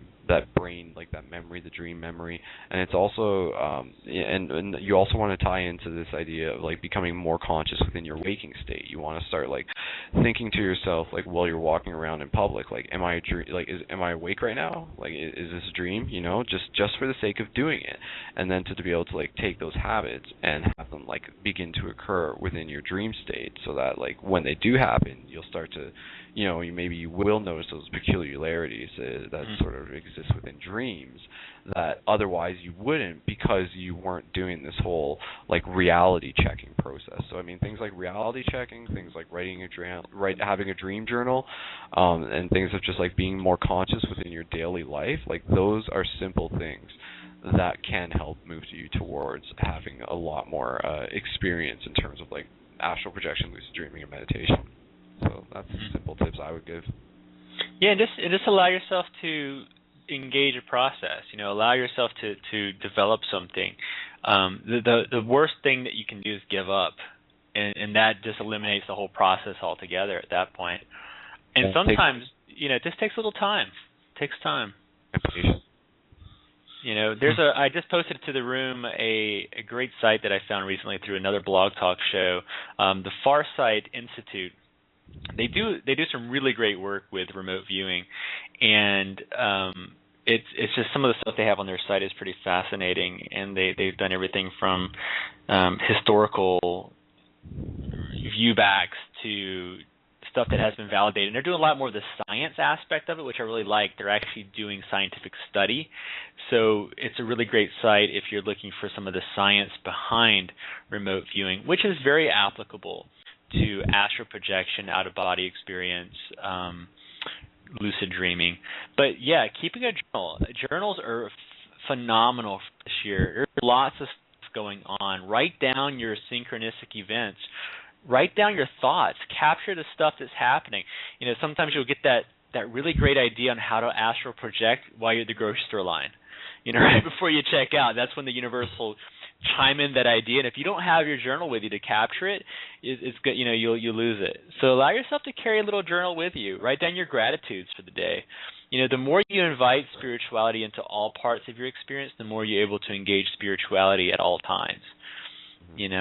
brain, like that memory, the dream memory. And it's also and you also want to tie into this idea of like becoming more conscious within your waking state. You want to start like thinking to yourself, like while you're walking around in public, like am I am I awake right now? Like is this a dream? Just for the sake of doing it, and then to be able to like take those habits and have them like begin to occur within your dream state, so that like when they do happen, you'll start to you will notice those peculiarities that sort of exist within dreams that otherwise you wouldn't, because you weren't doing this whole like reality checking process. So I mean, things like reality checking, things like having a dream journal, and things of just like being more conscious within your daily life, like those are simple things that can help move you towards having a lot more experience in terms of like astral projection, lucid dreaming, and meditation. So that's simple tips I would give. Yeah, and just allow yourself to engage a process. Allow yourself to develop something. The worst thing that you can do is give up, and that just eliminates the whole process altogether at that point. And sometimes, it just takes a little time. It takes time. Patience. I just posted to the room a great site that I found recently through another blog talk show, the Farsight Institute. They do some really great work with remote viewing, and it's just some of the stuff they have on their site is pretty fascinating, and they've done everything from historical viewbacks to stuff that has been validated. And they're doing a lot more of the science aspect of it, which I really like. They're actually doing scientific study. So it's a really great site if you're looking for some of the science behind remote viewing, which is very applicable to astral projection, out-of-body experience, lucid dreaming. But yeah, keeping a journal. Journals are phenomenal this year. There's lots of stuff going on. Write down your synchronistic events. Write down your thoughts. Capture the stuff that's happening. Sometimes you'll get that really great idea on how to astral project while you're at the grocery store line. Right before you check out. That's when the universe will chime in that idea. And if you don't have your journal with you to capture it, it's good. You'll lose it. So allow yourself to carry a little journal with you. Write down your gratitudes for the day. The more you invite spirituality into all parts of your experience, the more you're able to engage spirituality at all times. And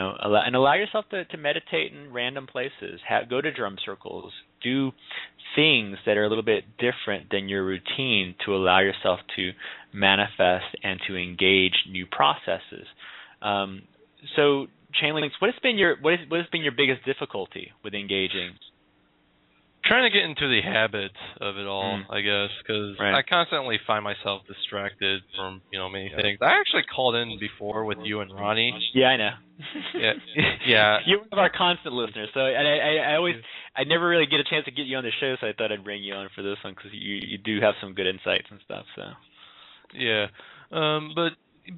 allow yourself to meditate in random places. Go to drum circles. Do things that are a little bit different than your routine to allow yourself to manifest and to engage new processes. So, Chainlinks, what has been your biggest difficulty with engaging? Trying to get into the habit of it all, I guess, because I constantly find myself distracted from many things. I actually called in before with you and Ronnie. Yeah, I know. Yeah. You're one of our constant listeners, so I never really get a chance to get you on the show, so I thought I'd bring you on for this one because you do have some good insights and stuff. So. Yeah, but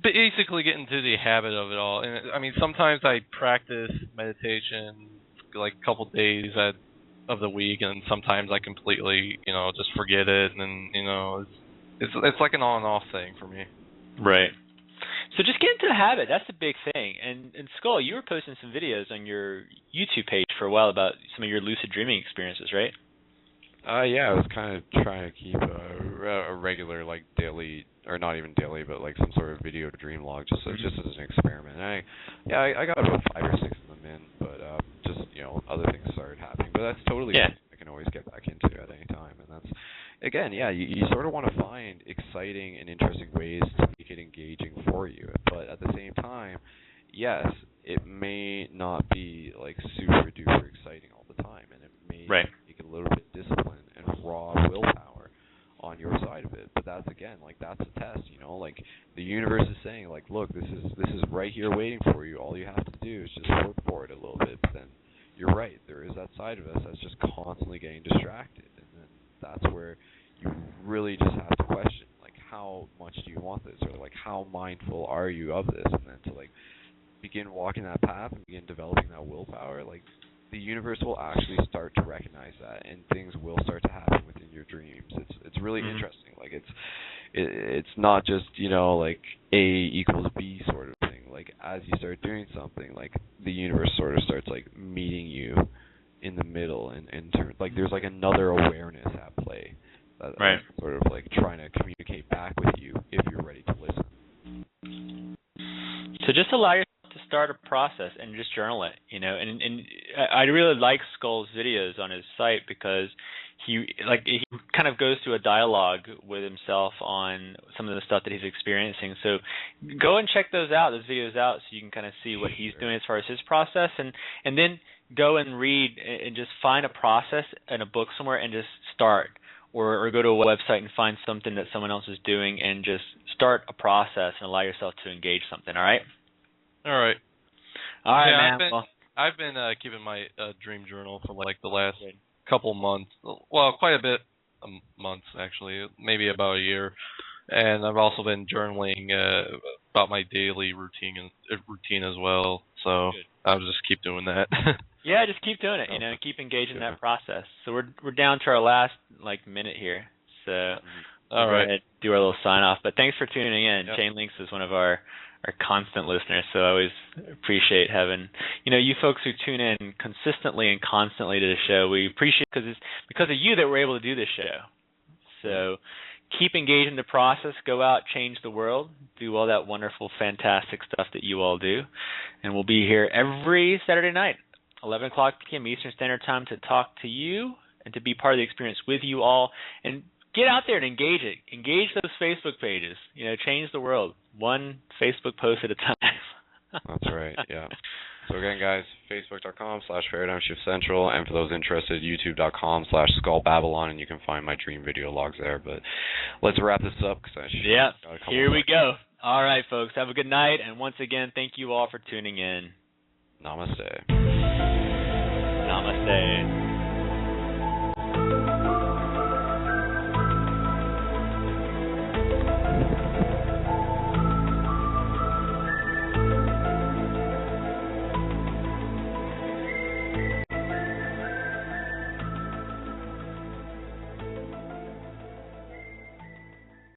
basically get into the habit of it all, and I mean sometimes I practice meditation like a couple days of the week, and sometimes I completely, just forget it, and it's like an on and off thing for me. Right. So just get into the habit. That's the big thing. And Skull, you were posting some videos on your YouTube page for a while about some of your lucid dreaming experiences, right? Yeah, I was kind of trying to keep a regular, like, daily, or not even daily, but like some sort of video dream log, just as an experiment. And I got about 5 or 6 of them in, but just other things started happening. But that's totally something I can always get back into at any time. And that's, again, you sort of want to find exciting and interesting ways to make it engaging for you. But at the same time, yes, it may not be like super duper exciting all the time, and it may take a little bit of discipline and raw willpower on your side of it. But that's, again, like, that's a test, like the universe is saying, like, look, this is right here waiting for you. All you have to do is just work for it a little bit. But then you're right, there is that side of us that's just constantly getting distracted, and then that's where you really just have to question, like, how much do you want this, or like how mindful are you of this, and then to like begin walking that path and begin developing that willpower. Like, the universe will actually start to recognize that, and things will start to happen within your dreams. It's really interesting. Like, it's not just like A equals B sort of thing. Like, as you start doing something, like, the universe sort of starts like meeting you in the middle, and like there's like another awareness at play that sort of like trying to communicate back with you if you're ready to listen. So just allow yourself to start a process and just journal it, and I really like Skull's videos on his site because he kind of goes through a dialogue with himself on some of the stuff that he's experiencing. So go and check those videos out, so you can kind of see what he's doing as far as his process, and then go and read and just find a process in a book somewhere and just start. Or go to a website and find something that someone else is doing and just start a process and allow yourself to engage something, all right? All right. All right, man. I've been keeping my dream journal for like the last couple months. Well, quite a bit of months, actually. Maybe about a year. And I've also been journaling about my daily routine as well. So I'll just keep doing that. Yeah, just keep doing it. Keep engaging in that process. So we're down to our last minute here. So All go right. ahead, do our little sign off. But thanks for tuning in. Yep. Chain Links is one of our constant listeners, so I always appreciate having you folks who tune in consistently and constantly to the show. We appreciate it because it's because of you that we're able to do this show. So keep engaged in the process. Go out, change the world, do all that wonderful, fantastic stuff that you all do. And we'll be here every Saturday night, 11 o'clock p.m. Eastern Standard Time, to talk to you and to be part of the experience with you all. And get out there and engage it. Engage those Facebook pages. Change the world, one Facebook post at a time. That's right, yeah. So again, guys, facebook.com/ParadigmShiftCentral, and for those interested, youtube.com/SkullBabylon, and you can find my dream video logs there. But let's wrap this up. Here we go. All right, folks, have a good night, and once again, thank you all for tuning in. Namaste. Namaste.